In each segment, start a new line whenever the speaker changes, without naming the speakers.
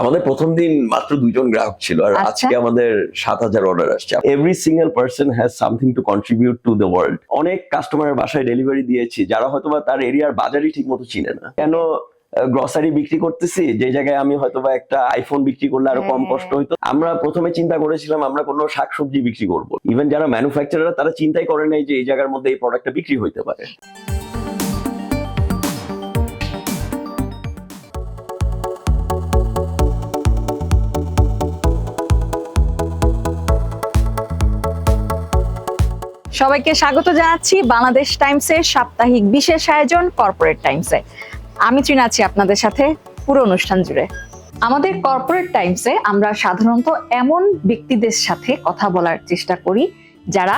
আমাদের প্রথম দিন মাত্র 2জন গ্রাহক ছিল, আর
আচ্ছা।
আজকে আমাদের 7,000 অর্ডার আসছে। Every single person has something to contribute to the world. অনেক কাস্টমারের বাসায় ডেলিভারি দিয়েছি যারা হয়তোবা তার এরিয়ার বাজারই ঠিক মতো চিনে না। কেন গ্রসারি বিক্রি করতেছি যে জায়গায় আমি হয়তোবা একটা আইফোন বিক্রি করলে আরো কম কষ্ট হইতো। আমরা প্রথমে চিন্তা করেছিলাম আমরা কোনো শাকসবজি বিক্রি করব। ইভেন যারা ম্যানুফ্যাকচারার তারা চিন্তাই করে নাই যে এই জায়গার মধ্যে এই প্রোডাক্টটা বিক্রি হইতে পারে।
সবাইকে স্বাগত জানাচ্ছি বাংলাদেশ টাইমসের সাপ্তাহিক বিশেষ আয়োজন কর্পোরেট টাইমসে। আমি চীনা আছি আপনাদের সাথে পুরো অনুষ্ঠান জুড়ে। আমাদের কর্পোরেট টাইমসে আমরা সাধারণত এমন ব্যক্তিদের সাথে কথা বলার চেষ্টা করি যারা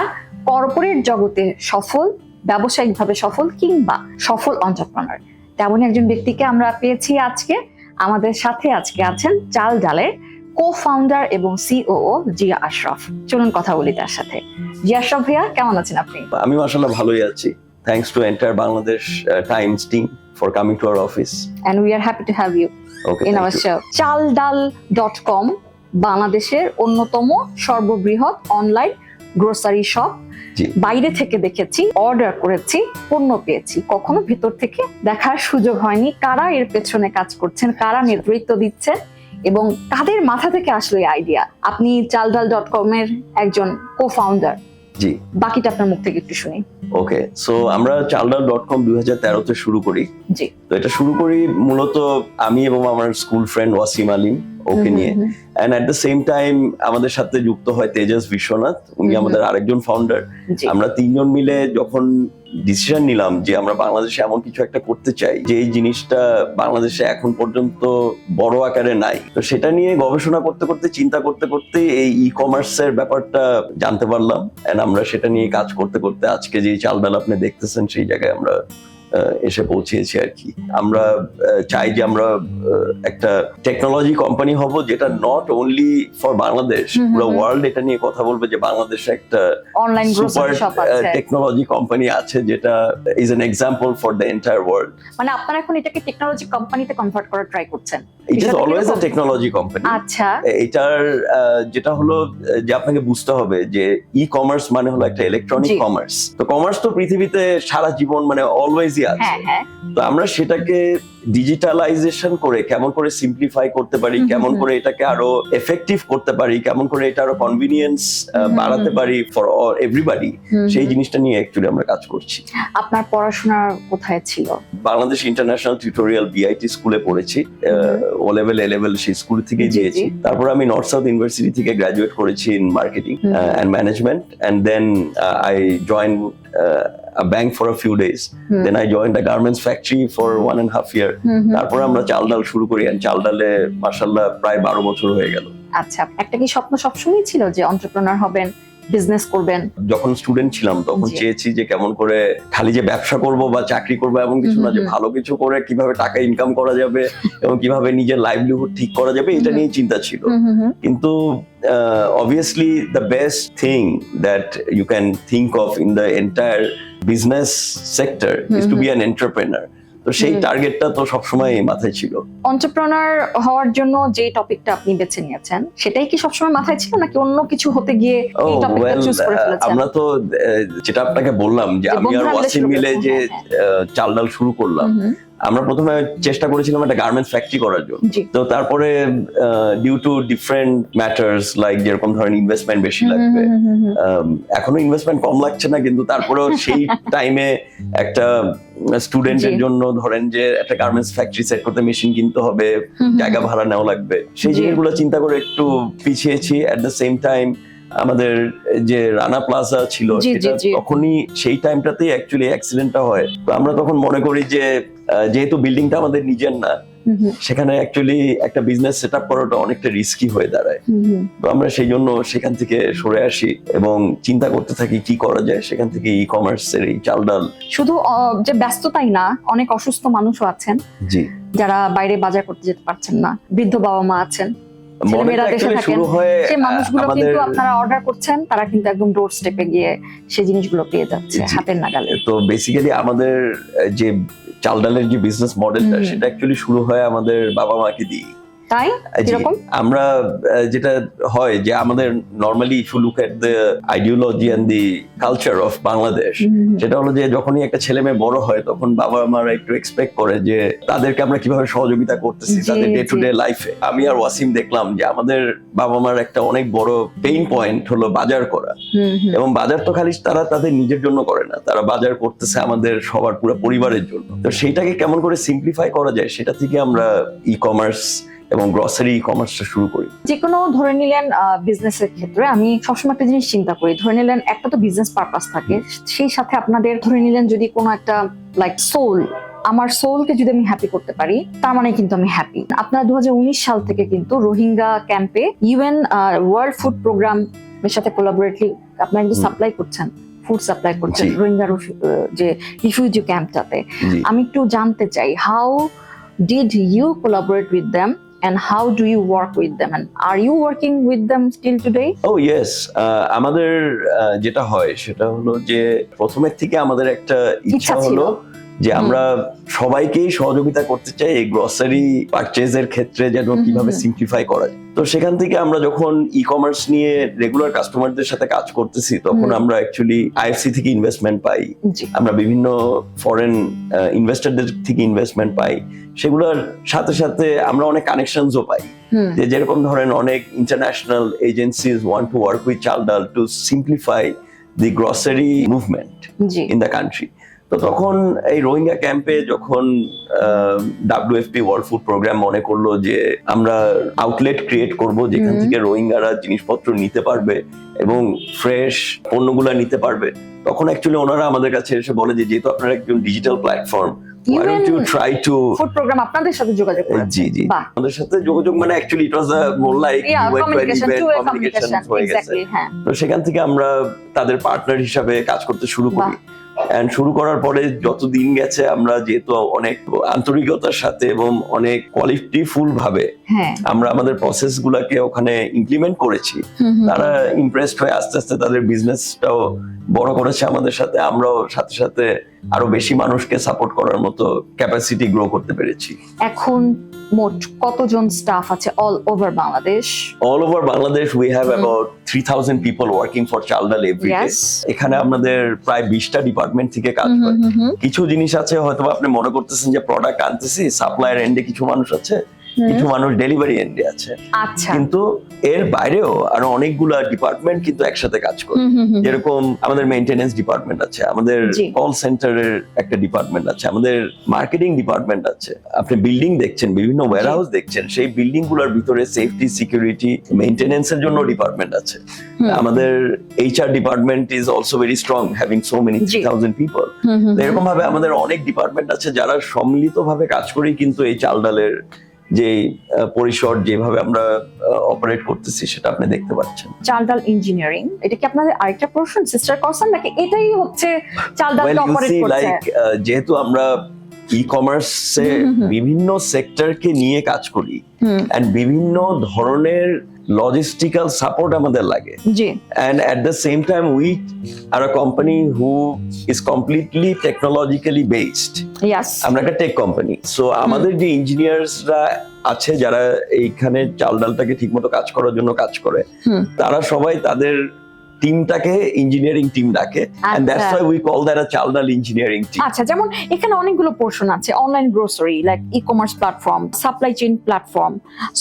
কর্পোরেট জগতে সফল, ব্যবসায়িকভাবে সফল কিংবা সফল এন্টারপ্রেনার। তেমনই একজন ব্যক্তিকে আমরা পেয়েছি আজকে। আমাদের সাথে আজকে আছেন চাল ডালের কো-ফাউন্ডার এবং সিওও জিয়া আশরাফ। চলুন কথা বলি তার সাথে। জিয়া আশরাফ ভাইয়া, কেমন আছেন আপনি?
আমি মাশাআল্লাহ ভালোই আছি। Thanks to entire Bangladesh Times team for coming to our office.
And we are happy to have you in our show. chaldal.com বাংলাদেশের অন্যতম সর্ববৃহৎ অনলাইন গ্রোসারি শপ। বাইরে থেকে দেখেছি, অর্ডার করেছি, পণ্য পেয়েছি, কখনো ভেতর থেকে দেখার সুযোগ হয়নি কারা এর পেছনে কাজ করছেন, কারা নেতৃত্ব দিচ্ছেন এবং কাদের মাথা থেকে আসলো এই আইডিয়া। আপনি chaldal.com এর একজন কো-ফাউন্ডার।
জি,
বাকিটা আপনার মুখ থেকে একটু শুনি।
ওকে, সো আমরা chaldal.com 2013 তে শুরু করি।
জি,
তো এটা শুরু করি মূলত আমি এবং আমার স্কুল ফ্রেন্ড ওয়াসিম আলিম ওকে নিয়ে। And at the same time আমাদের সাথে যুক্ত হয় তেজস বিশ্বনাথ, উনি আমাদের আরেকজন ফাউন্ডার। আমরা তিনজন মিলে যখন ডিসিশন নিলাম যে আমরা বাংলাদেশে এমন কিছু একটা করতে চাই যে এই জিনিসটা বাংলাদেশে এখন পর্যন্ত বড় আকারে নাই, তো সেটা নিয়ে গবেষণা করতে করতে, চিন্তা করতে করতে এই ই কমার্সের ব্যাপারটা জানতে পারলাম। এন্ড আমরা সেটা নিয়ে কাজ করতে করতে আজকে যে চালডাল আপনি দেখতেছেন সেই জায়গায় আমরা এসে পৌঁছেছি আর কি। আমরা চাই যে আমরা একটা টেকনোলজি কোম্পানি হব যেটা নট অনলি ফর বাংলাদেশ, পুরো ওয়ার্ল্ড এটা নিয়ে কথা বলবে যে বাংলাদেশে একটা
অনলাইন গ্রোসারি শপ আছে,
টেকনোলজি কোম্পানি আছে যেটা is an example for the entire world.
মানে আপনারা এখন এটাকে টেকনোলজি কোম্পানিতে কনভার্ট করার ট্রাই করছেন।
It is always a technology company.
আচ্ছা,
এটার যেটা হলো যে আপনাকে বুঝতে হবে যে ই কমার্স মানে হলো একটা ইলেকট্রনিক কমার্স। তো কমার্স তো পৃথিবীতে সারা জীবন মানে অলওয়েজই আছে। তো আমরা সেটাকে ডিজিটালাইজেশন করে কেমন করে সিম্পলিফাই করতে পারি, কেমন করে এটাকে আরো এফেক্টিভ করতে পারি, কেমন করে এটা আরো কনভিনিয়েন্স বাড়াতে পারি ফর এভরিবডি, সেই জিনিসটা নিয়ে অ্যাকচুয়ালি আমরা কাজ করছি।
আপনার পড়াশোনা কোথায় ছিল?
বাংলাদেশ ইন্টারন্যাশনাল টিউটোরিয়াল বিআইটি স্কুলে পড়েছি। ও লেভেল এ লেভেল সেই স্কুল থেকে দিয়েছি। তারপর আমি নর্থ সাউথ ইউনিভার্সিটি থেকে গ্রাজুয়েট করেছি in marketing and management, and then I join a bank for a few days. Then I joined a garments factory for 1.5 years. তারপর আমরা চালডাল শুরু করি, আর চালডালে মাশাআল্লাহ প্রায় 12 বছর হয়ে গেল।
আচ্ছা, একটা কি স্বপ্ন সবসময় ছিল যে এন্টারপ্রেনার হবেন, বিজনেস করবেন?
যখন স্টুডেন্ট ছিলাম তখন চেয়েছি যে কেমন করে খালি যে ব্যবসা করব বা চাকরি করব এমন কিছু না, যে ভালো কিছু করে কিভাবে টাকা ইনকাম করা যাবে এবং কিভাবে নিজের লাইভলিহুড ঠিক করা যাবে, এটা নিয়ে চিন্তা ছিল। কিন্তু obviously the best thing that you can think of in the entire business sector is to be an entrepreneur. তো সেই টার্গেটটা তো সবসময় মাথায় ছিল।
এন্টারপ্রেনার হওয়ার জন্য যে টপিকটা আপনি বেছে নিয়েছেন সেটাই কি সবসময় মাথায় ছিল নাকি অন্য কিছু হতে গিয়ে এই টপিকটা চুজ করে ফেলেছেন?
আমরা তো যেটা আপনাকে বললাম যে আমি আর ওয়াসিম মিলে যে চালডাল শুরু করলাম, আমরা প্রথমে চেষ্টা করেছিলাম একটা গার্মেন্টস ফ্যাক্টরি করার জন্য। তো তারপরে due to different matters like যেরকম ধরেন ইনভেস্টমেন্ট বেশি লাগবে, এখনো ইনভেস্টমেন্ট কম লাগছে না, কিন্তু তারপরেও সেই টাইমে একটা স্টুডেন্টের জন্য ধরেন যে একটা গার্মেন্টস ফ্যাক্টরি সেট করতে মেশিন কিনতে হবে, জায়গা ভাড়া নেওয়া লাগবে, সেই জিনিসগুলো চিন্তা করে একটু পিছিয়েছি। এট দ্য সেম টাইম আমাদের যে রানা প্লাজা ছিল সেটা তখনই সেই টাইমটাতেই অ্যাকচুয়ালি অ্যাক্সিডেন্টটা হয়। তো আমরা তখন মনে করি যে যেহেতু বিল্ডিংটা আমাদের নিজের না, সেখানে অ্যাকচুয়ালি একটা বিজনেস সেট আপ করাটা অনেকটা রিস্কি হয়ে দাঁড়ায়। তো আমরা সেই জন্য সেখান থেকে সরে আসি এবং চিন্তা করতে থাকি কি করা যায়। সেখান থেকে ই কমার্সের এই চালডাল।
শুধু যে ব্যস্ততাই না, অনেক অসুস্থ মানুষও আছেন
জি,
যারা বাইরে বাজার করতে যেতে পারছেন না, বৃদ্ধ বাবা মা আছেন, ছেলেমেয়েরা দেশে থাকেন, সেই মানুষগুলো কিন্তু আপনারা অর্ডার করছেন, তারা কিন্তু একদম ডোর স্টেপে গিয়ে সেই জিনিসগুলো পেয়ে যাচ্ছে হাতের নাগালে।
তো বেসিক্যালি আমাদের যে চালডালের যে বিজনেস মডেলটা সেটা অ্যাকচুয়ালি শুরু হয় আমাদের বাবা মাকে দিয়ে।
তাই এরকম
আমরা যেটা হয় যে আমাদের normally if you look at the ideology and the culture of Bangladesh, সেটা হলো যে যখনই একটা ছেলে মেয়ে বড় হয় তখন বাবা মারা একটু এক্সপেক্ট করে যে তাদেরকে আমরা কিভাবে সহযোগিতা করতেছি তাদের ডে টু ডে লাইফে। আমি আর ওয়াসিম দেখলাম যে আমাদের বাবা মার একটা অনেক বড় পেইন পয়েন্ট হলো বাজার করা, এবং বাজার তো খালি তারা তাদের নিজের জন্য করে না, তারা বাজার করতেছে আমাদের সবার পুরো পরিবারের জন্য। তো সেইটাকে কেমন করে সিম্পলিফাই করা যায় সেটা থেকে আমরা ই কমার্স এবং গ্রসারি ই কমার্সটা শুরু করি।
যে কোনো ধরে নিলেন বিজনেসের ক্ষেত্রে আমি সবসময় একটা জিনিস চিন্তা করি, ধরে নিলেন একটা তো বিজনেস পারপাস থাকে, সেই সাথে আপনাদের ধরে নিলেন যদি কোনো একটা লাইক সোল, আমার সোলকে যদি আমি হ্যাপি করতে পারি তার মানে কিন্তু আমি হ্যাপি। আপনারা 2019 সাল থেকে কিন্তু রোহিঙ্গা ক্যাম্পে ইউএন ওয়ার্ল্ড ফুড প্রোগ্রাম এর সাথে কোলাবোরেটলি আপনারা কিন্তু সাপ্লাই করছেন, ফুড সাপ্লাই করছেন রোহিঙ্গা যে রিফিউজি ক্যাম্পটাতে। আমি একটু জানতে চাই, how did you collaborate with them and how do you work with them and are you working with them still today?
Oh yes, আমাদের যেটা হয় সেটা হলো যে প্রথমের থেকে আমাদের একটা ইচ্ছা হলো যে আমরা সবাইকেই সহযোগিতা করতে চাই এই গ্রসারি পারচেজের ক্ষেত্রে যেন কিভাবে সিম্পলিফাই করা যায়। তো সেখান থেকে আমরা যখন ই কমার্স নিয়ে রেগুলার কাস্টমারদের সাথে কাজ করতেছি তখন আমরা অ্যাকচুয়ালি আইএফসি থেকে ইনভেস্টমেন্ট পাই, আমরা বিভিন্ন ফরেন ইনভেস্টরদের থেকে ইনভেস্টমেন্ট পাই, সেগুলোর সাথে সাথে আমরা অনেক কানেকশনসও পাই। যে যেরকম ধরেন অনেক international agencies want to work with Chaldal two simplify the grocery movement in the country. তো তখন এই রোহিঙ্গা ক্যাম্পে যখন WFP ওয়ার্ল্ড ফুড প্রোগ্রাম মনে করলো যে আমরা আউটলেট ক্রিয়েট করব যেখান থেকে রোহিঙ্গারা জিনিসপত্র নিতে পারবে এবং ফ্রেশ পণ্যগুলো নিতে পারবে, তখন অ্যাকচুয়ালি ওনারা আমাদের কাছে এসে বলে যে যেহেতু আপনারা একজন digital platform, why don't you try to
food programme আপনাদের সাথে যোগাযোগ করেন?
জি আমাদের সাথে যোগাযোগ মানে actually it was a more like communication হয়ে গেছে। তো সেখান থেকে আমরা তাদের পার্টনার হিসাবে কাজ করতে শুরু করি। এন্ড শুরু করার পরে যত দিন গেছে আমরা যেহেতু অনেক আন্তরিকতার সাথে এবং অনেক কোয়ালিটিফুল ভাবে আমরা আমাদের প্রসেস গুলাকে ওখানে ইমপ্লিমেন্ট করেছি, তারা ইমপ্রেসড হয়ে আস্তে আস্তে তাদের বিজনেসটাও বড় করেছে আমাদের সাথে, আমরাও সাথে সাথে আরো বেশি মানুষকে সাপোর্ট করার মতো ক্যাপাসিটি গ্রো করতে পেরেছি।
এখন মোট কতজন স্টাফ আছে all over Bangladesh?
All over Bangladesh we have about 3000 people working for Chaldal every day. এখানে আমাদের প্রায় 20টা ডিপার্টমেন্ট থেকে কাজ করে। কিছু জিনিস আছে হয়তো আপনি মনে করতেছেন যে প্রোডাক্ট আনতেছি, সাপ্লায়ার এন্ডে কিছু মানুষ আছে, কিছু মানুষ ডেলিভারি এন্ডে আছে, কিন্তু এর বাইরেও আরো অনেকগুলা ডিপার্টমেন্ট কিন্তু একসাথে কাজ করে। যেরকম আমাদের মেইনটেনেন্স ডিপার্টমেন্ট আছে, আমাদের কল সেন্টারের একটা ডিপার্টমেন্ট আছে, আমাদের মার্কেটিং ডিপার্টমেন্ট আছে, আপনি বিল্ডিং দেখছেন, বিভিন্ন ওয়্যারহাউস দেখছেন, সেই বিল্ডিং গুলোর ভিতরে সেফটি, সিকিউরিটি, মেইনটেনেন্সের জন্য ডিপার্টমেন্ট আছে। আমাদের HR department is also very strong, having so many 3000 people. এরকম ভাবে আমাদের অনেক ডিপার্টমেন্ট আছে যারা সম্মিলিতভাবে কাজ করেই কিন্তু এই চালডালের যে পরিসর যেভাবে আমরা অপারেট করতেছি সেটা আপনি দেখতে পাচ্ছেন।
চালডাল ইঞ্জিনিয়ারিং এটা কি আপনাদের আরেকটা প্রশ্ন সিস্টার করছেন নাকি এটাই হচ্ছে চালডাল অপারেট করছে?
লাইক যেহেতু আমরা ই কমার্সে বিভিন্ন সেক্টরকে নিয়ে কাজ করি এন্ড বিভিন্ন ধরনের লজিস্টিক্যাল সাপোর্ট আমাদের লাগে, and at the same time we are a company who is completely technologically based. আমরা একটা টেক কোম্পানি, সো আমাদের যে ইঞ্জিনিয়ার্সরা আছে যারা এইখানে চালডালটাকে ঠিকমতো কাজ করার জন্য কাজ করে, তারা সবাই তাদের টিমটাকে ইঞ্জিনিয়ারিং টিম ডাকে, and that's why we call that a Chaldal engineering team.
আচ্ছা, যেমন এখানে অনেকগুলো পোর্শন আছে, online grocery like e-commerce platform, supply chain platform,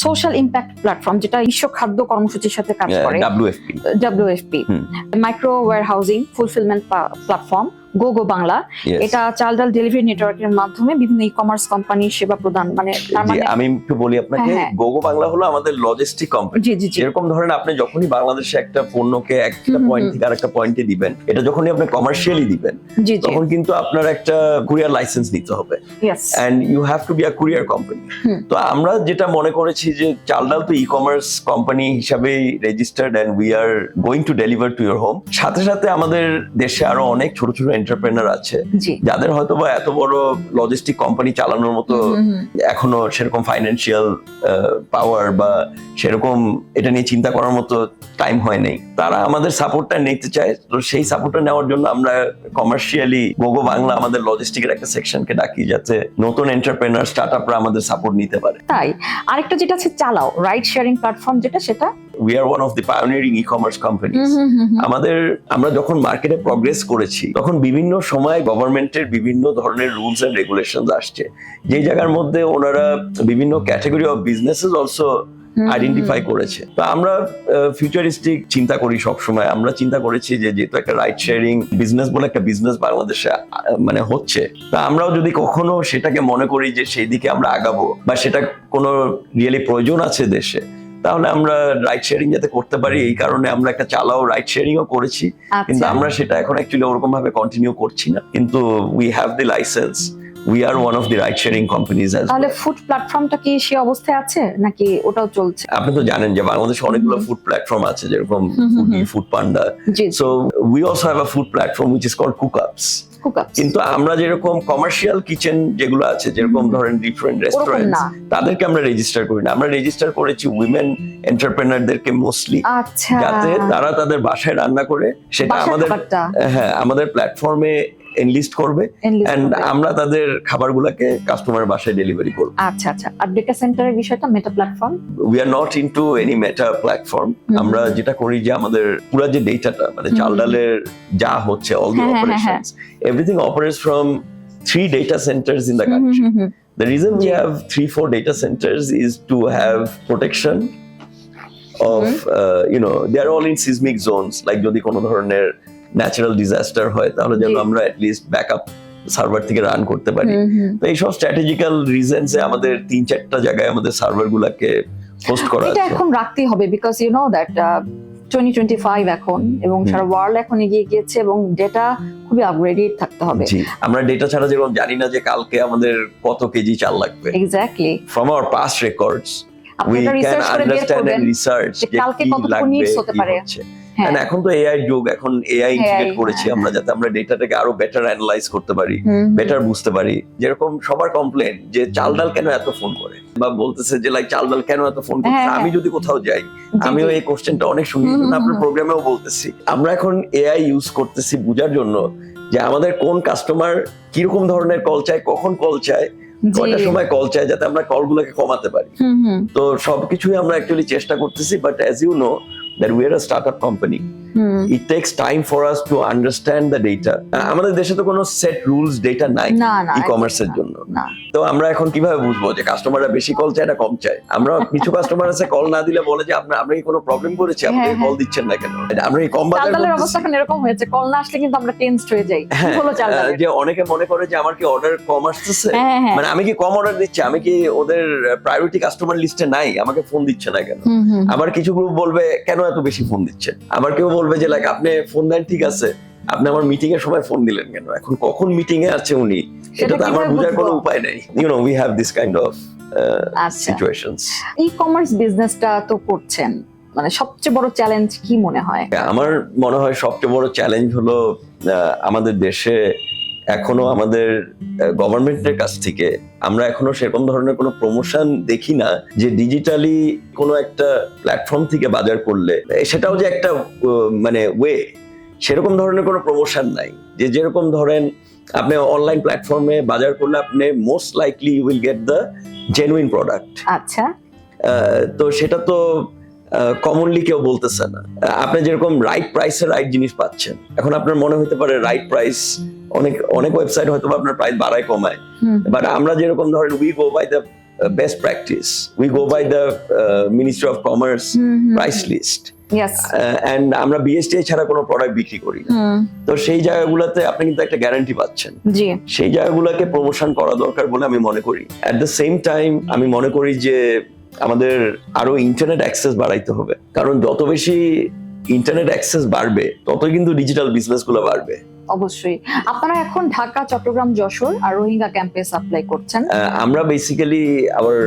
social impact platform যেটা বিশ্ব খাদ্য কর্মসূচির সাথে কাজ করে, WFP, micro warehousing fulfilment platform, GoGo Bangla, এটা চালডাল ডেলিভারি নেটওয়ার্কের মাধ্যমে বিভিন্ন ই-কমার্স কোম্পানি সেবা প্রদান, মানে তার মানে
আমি একটু বলি আপনাকে, গোগো বাংলা হলো আমাদের লজিস্টিক কোম্পানি। যেরকম ধরেন আপনি যখনই বাংলাদেশে একটা পণ্যকে একটা পয়েন্ট থেকে আরেকটা পয়েন্টে দিবেন, এটা যখনই আপনি কমার্শিয়ালি দিবেন তখন কিন্তু আপনার একটা কুরিয়ার লাইসেন্স নিতে হবে, and you have to be a courier company. তো আমরা যেটা মনে করেছি যে চালডাল তো ই-কমার্স কোম্পানি হিসাবেই registered and we are going to deliver to your home. সাথে সাথে আমাদের দেশে আরো অনেক ছোট ছোট এন্টারপ্রেনার আছে
জি
যাদের হয়তো বা এত বড় লজিস্টিক কোম্পানি চালানোর মতো এখনো সেরকম ফাইন্যান্সিয়াল পাওয়ার বা সেরকম এটা নিয়ে চিন্তা করার মতো টাইম হয় নাই, তারা আমাদের সাপোর্টটা নিতে চায়। তো সেই সাপোর্টটা নেওয়ার জন্য আমরা কমার্শিয়ালি গোগো বাংলা আমাদের লজিস্টিকের একটা সেকশনকে ডাকি, যাতে নতুন এন্টারপ্রেনার স্টার্টআপরা আমাদের সাপোর্ট নিতে পারে।
তাই আরেকটা যেটা আছে চালাও, রাইড শেয়ারিং প্ল্যাটফর্ম, সেটা
We are one of the pioneering e-commerce companies. আমরা যখন মার্কেটে প্রগ্রেস করেছি তখন বিভিন্ন সময় গভর্নমেন্টের বিভিন্ন ধরনের রুলস এন্ড রেগুলেশনস আসছে, যে জায়গার মধ্যে ওনারা বিভিন্ন category of businesses also identify করেছে। তো আমরা ফিউচারিস্টিক চিন্তা করি সবসময়। আমরা চিন্তা করেছি যে যেহেতু একটা রাইড শেয়ারিং বিজনেস বলে একটা বিজনেস বাংলাদেশে মানে হচ্ছে, তা আমরাও যদি কখনো সেটাকে মনে করি যে সেই দিকে আমরা আগাবো বা সেটা কোনো রিয়েলি প্রয়োজন আছে দেশে, তাহলে আমরা রাইড শেয়ারিং যাতে করতে পারি, এই কারণে আমরা একটা চালাও রাইড শেয়ারিং ও করেছি। কিন্তু আমরা সেটা এখন অ্যাকচুয়ালি ওরকম ভাবে কন্টিনিউ করছি না, কিন্তু we have the licence, we are one of the ride sharing companies.
তাহলে ফুড প্ল্যাটফর্মটা কি সেই অবস্থায় আছে নাকি ওটাও চলছে?
আপনি তো জানেন যে বাংলাদেশে অনেকগুলো ফুড প্ল্যাটফর্ম আছে, যেরকম Foodpanda. So we also have a food platform which is called Cookups. কিন্তু আমরা যেরকম কমার্শিয়াল কিচেন যেগুলো আছে, যেরকম ধরেন ডিফারেন্ট রেস্টুরেন্ট, তাদেরকে আমরা রেজিস্টার করি না। আমরা রেজিস্টার করেছি উইমেন এন্টারপ্রেনারদেরকে মোস্টলি, যাতে তারা তাদের বাসায় রান্না করে সেটা আমাদের প্ল্যাটফর্মে এনলিস্ট করবে এন্ড আমরা তাদের খাবারগুলোকে কাস্টমার বাসায় ডেলিভারি করব।
আচ্ছা আচ্ছা। আর ডেটা সেন্টারের বিষয়টা, meta platform?
We are not into any meta platform. আমরা যেটা করি যে আমাদের পুরো যে ডেটাটা, মানে চাল ডালের যা হচ্ছে, all the operations, everything operates from 3 data centers in the country. The reason we have 3-4 data centers is to have protection of they are all in seismic zones, like যদি কোনো ধরনের ন্যাচারাল ডিজাস্টার হয় তাহলে যেন আমরা at least backup server থেকে run করতে পারি। তো এইসব স্ট্র্যাটেজিক্যাল রিজনসে আমাদের 3-4টা জায়গায় আমাদের সার্ভারগুলোকে হোস্ট করা আছে।
এটা এখন রাখতেই হবে, বিকজ ইউ নো দ্যাট 2025 এখন, এবং সারা ওয়ার্ল্ড এখন এগিয়ে গিয়েছে এবং ডেটা খুবই আপগ্রেডেড থাকতে হবে।
জি, আমরা ডেটা ছাড়া যেরকম জানি না যে কালকে আমাদের কত কেজি চাল লাগবে।
Exactly.
From our past records we can understand and research যে
কালকে কত নিডস হতে পারে।
And এখন তো এআই যুগ, এখন এআই ইন্টিগ্রেট করেছি আমরা, যাতে আমরা ডেটাটাকে আরো বেটার অ্যানালাইজ করতে পারি, বেটার বুঝতে পারি। যেরকম সবার কমপ্লেন যে চাল ডাল কেন এত ফোন করে, বা বলতেছে যে লাইক চাল ডাল কেন এত ফোন করছে। আমি যদি কোথাও যাই, আমিও এই কোশ্চেনটা অনেক শুনি, আপনার প্রোগ্রামেও বলতেছি। আমরা এখন এআই ইউজ করতেছি বোঝার জন্য যে আমাদের কোন কাস্টমার কিরকম ধরনের কল চায়, কখন কল চায়, কয়টার সময় কল চায়, যাতে আমরা কলগুলোকে কমাতে পারি। তো সবকিছুই আমরা অ্যাকচুয়ালি চেষ্টা করতেছি, but as you know that we are a startup company. It takes time for us to understand the data. আমাদের দেশে তো কোনো সেট রুলস ডেটা নাই ই-কমার্সের জন্য। তো আমরা এখন কিভাবে বুঝবো যে কাস্টমাররা বেশি কল চায় না কম চায়? আমরা কিছু কাস্টমার আছে কল না দিলে বলে যে আমরা কি কোনো প্রবলেম করেছি, আপনি কল দিচ্ছেন না কেন? আমরা এই কম বাজার
চালডালের অবস্থা এখন এরকম হয়েছে, কল না আসলে কিন্তু আমরা টেনসড হয়ে যাই। কি হলো চালডালের?
যে অনেকে মনে করে যে আমার কি অর্ডার কম আসছে, মানে আমি কি কম অর্ডার দিচ্ছি, আমি কি ওদের প্রায়োরিটি কাস্টমার লিস্টে নাই, আমাকে ফোন দিচ্ছে না কেন? আবার কিছু গ্রুপ বলবে কেন এত বেশি ফোন দিচ্ছেন। আবার কেউ বলবে যে লাইক আপনি ফোন দেন ঠিক আছে, আপনি আমার মিটিং এর সময় ফোন দিলেন কেন? এখন কখন মিটিং এ আছে উনি, এটা তো আমার বোঝার কোনো উপায় নেই। We have this kind of situations.
E-commerce বিজনেসটা তো করছেন, মানে সবচেয়ে বড় চ্যালেঞ্জ কি মনে হয়?
আমার মনে হয় সবচেয়ে বড় চ্যালেঞ্জ হলো আমাদের দেশে এখনো আমাদের গভর্নমেন্টের কাছ থেকে আমরা এখনো সেরকম ধরনের কোনো প্রমোশন দেখি না যে ডিজিটালি কোনো একটা প্ল্যাটফর্ম থেকে বাজার করলে সেটাও যে একটা মানে ওয়ে, সেরকম ধরনের কোনো প্রমোশন নাই। যেরকম ধরেন আপনি অনলাইন প্ল্যাটফর্মে বাজার করলে আপনি most likely you will get the genuine product.
আচ্ছা,
তো সেটা তো কমনলি কেউ বলতেছে না। আপনি যেরকম রাইট প্রাইসে রাইট জিনিস পাচ্ছেন, এখন আপনার মনে হতে পারে রাইট প্রাইস, অনেক ওয়েবসাইট হয়তো আপনার প্রাইস বাড়ায় কমায়, বাট আমরা যেরকম ধরেন we go by the best practice, we go by the ministry of commerce price list, and আমরা বিএসটিআই ছাড়া কোনো প্রোডাক্ট বিক্রি করি না। তো সেই জায়গাগুলোতে আপনি কিন্তু একটা গ্যারান্টি পাচ্ছেন, সেই জায়গাগুলোকে প্রমোশন করা দরকার বলে আমি মনে করি। অ্যাট দ্য সেম টাইম আমি মনে করি যে আমাদের আরো ইন্টারনেট অ্যাক্সেস বাড়াইতে হবে, কারণ যত বেশি ইন্টারনেট অ্যাক্সেস বাড়বে ততই কিন্তু ডিজিটাল বিজনেস গুলো বাড়বে।
অবশ্যই। আপনারা এখন ঢাকা, চট্টগ্রাম, যশোর আর রোহিঙ্গা ক্যাম্পে সাপ্লাই করছেন।
আমরা basically our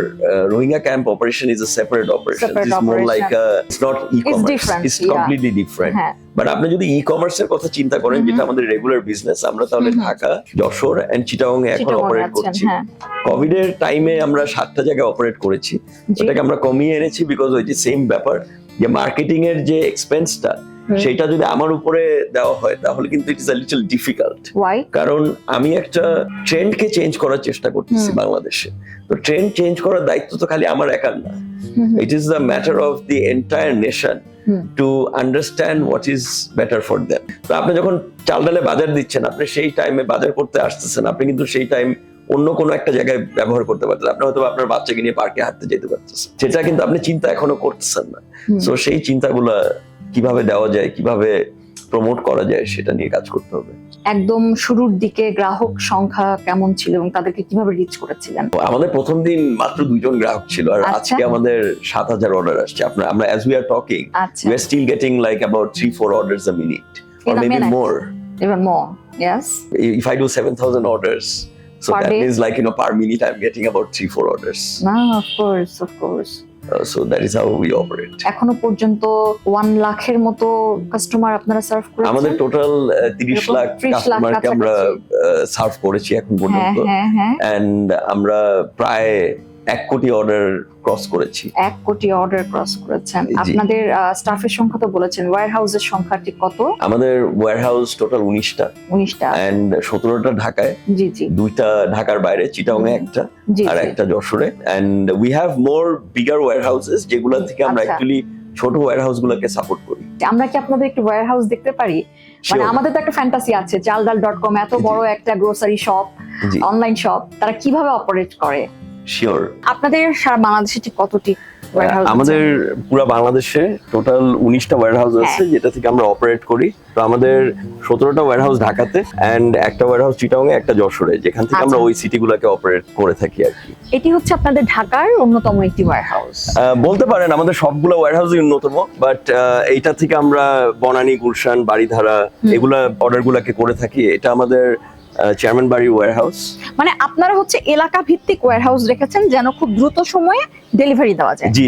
Rohingya camp operation is a separate operation.
Separate
It's more
operation.
like it's not e-commerce.
different,
It's
yeah.
completely different.
হ্যাঁ,
বাট আপনি যদি ই-কমার্স এর কথা চিন্তা করেন, যেটা আমাদের রেগুলার বিজনেস, আমরা তাহলে ঢাকা, যশোর এন্ড চিটাগং এ এখন
চিটাগং
অপারেট
আছেন,
করছি।
হ্যাঁ।
কোভিড এর টাইমে আমরা 7টা জায়গায় অপারেট করেছি।
জি।
ওটাকে আমরা কমিয়ে এনেছি বিকজ ওই যে সেম ব্যাপার, যে মার্কেটিং এর যে এক্সপেন্সটা সেটা যদি আমার উপরে দেওয়া হয় তাহলে কিন্তু it is a little difficult.
Why?
কারণ আমি একটা ট্রেন্ডকে চেঞ্জ করার চেষ্টা করতেছি বাংলাদেশে। তো ট্রেন্ড চেঞ্জ করার দায়িত্ব তো খালি আমার একার না। It is the matter of the entire nation to understand what is better for them. তো আপনি যখন চাল ডালে বাজার দিচ্ছেন, আপনি সেই টাইমে বাজার করতে আসতেছেন, আপনি কিন্তু সেই টাইম অন্য কোনো একটা জায়গায় ব্যবহার করতে পারতেন। আপনি হয়তো আপনার বাচ্চাকে নিয়ে পার্কে হাঁটতে যেতে পারতেছেন, সেটা কিন্তু আপনি চিন্তা এখনো করতেছেন না। তো সেই চিন্তাগুলা কিভাবে দেওয়া যায়, কিভাবে প্রমোট করা যায়, সেটা নিয়ে কাজ করতে হবে।
একদম শুরুর দিকে গ্রাহক সংখ্যা কেমন ছিল এবং তাদেরকে কিভাবে রিচ করেছিলেন?
আমাদের প্রথম দিন মাত্র 2 জন গ্রাহক ছিল, আর
আচ্ছা।
আজকে আমাদের 7000 অর্ডার আসছে। আমরা as we are talking,
আচ্ছা,
we are still getting like about 3-4 orders a minute or
In a
maybe
minute.
more.
even more. Yes.
If I do 7,000 orders, so
Per
that
day?
means like per minute I'm getting about 3-4 orders.
No, of course.
So that is how we operate.
এখনো পর্যন্ত 1 লাখের মতো customer আপনারা serve করেছেন?
আমাদের total 30 lakh
30 lakh
কাস্টমারকে আমরা serve করেছি এখন পর্যন্ত,
হ্যাঁ।
এন্ড আমরা প্রায় 1 কোটি অর্ডার ক্রস করেছি।
1 কোটি অর্ডার ক্রস করেছেন।
জি।
আপনাদের স্টাফের সংখ্যা তো বলেছেন, ওয়্যার হাউসের সংখ্যা ঠিক কত?
আমাদের ওয়্যার হাউস টোটাল 19টা,
19টা।
এন্ড 17টা ঢাকায়,
জি।
2টা ঢাকার বাইরে, চিটাগংয়ে একটা
জি,
আর একটা যশোরে। And we have more bigger warehouses, যেগুলো থেকে আমরা
আচ্ছা।
অ্যাকচুয়ালি ছোট ওয়্যার হাউস গুলোকে সাপোর্ট করি।
আমরা কি আপনাদের একটু ওয়্যার হাউস দেখতে পারি? মানে
Sure.
আমাদের তো একটা ফ্যান্টাসি আছে, চালডাল.com এত
জি।
বড় একটা গ্রোসারি শপ,
জি,
অনলাইন শপ, তারা কিভাবে অপারেট করে?
শিওর।
আপনাদের সারা বাংলাদেশে ঠিক কতটি ওয়্যার হাউস?
আমাদের পুরো বাংলাদেশে টোটাল 19টা ওয়্যার হাউস আছে, যেটা থেকে আমরা অপারেট করি। তো আমাদের 17টা ওয়্যার হাউস ঢাকাতে, এন্ড একটা ওয়্যার হাউস চিটাগং এ, একটা যশোরে, যেখান থেকে আমরা
আচ্ছা।
ওই সিটিগুলোকে অপারেট করে থাকি আর কি।
এটি হচ্ছে আপনাদের ঢাকার অন্যতম একটি ওয়্যার হাউস।
বলতে পারেন আমাদের সবগুলো ওয়্যার হাউসই অন্যতম, বাট এইটা থেকে আমরা বনানী, গুলশান, বাড়িধারা এগুলা অর্ডার গুলাকে করে থাকি। এটা আমাদের চেয়ারম্যান বাড়ি ওয়্যার হাউস।
মানে আপনারা হচ্ছে এলাকা ভিত্তিক ওয়্যার হাউস রেখেছেন যেন খুব দ্রুত সময়ে ডেলিভারি দেওয়া যায়।
জি,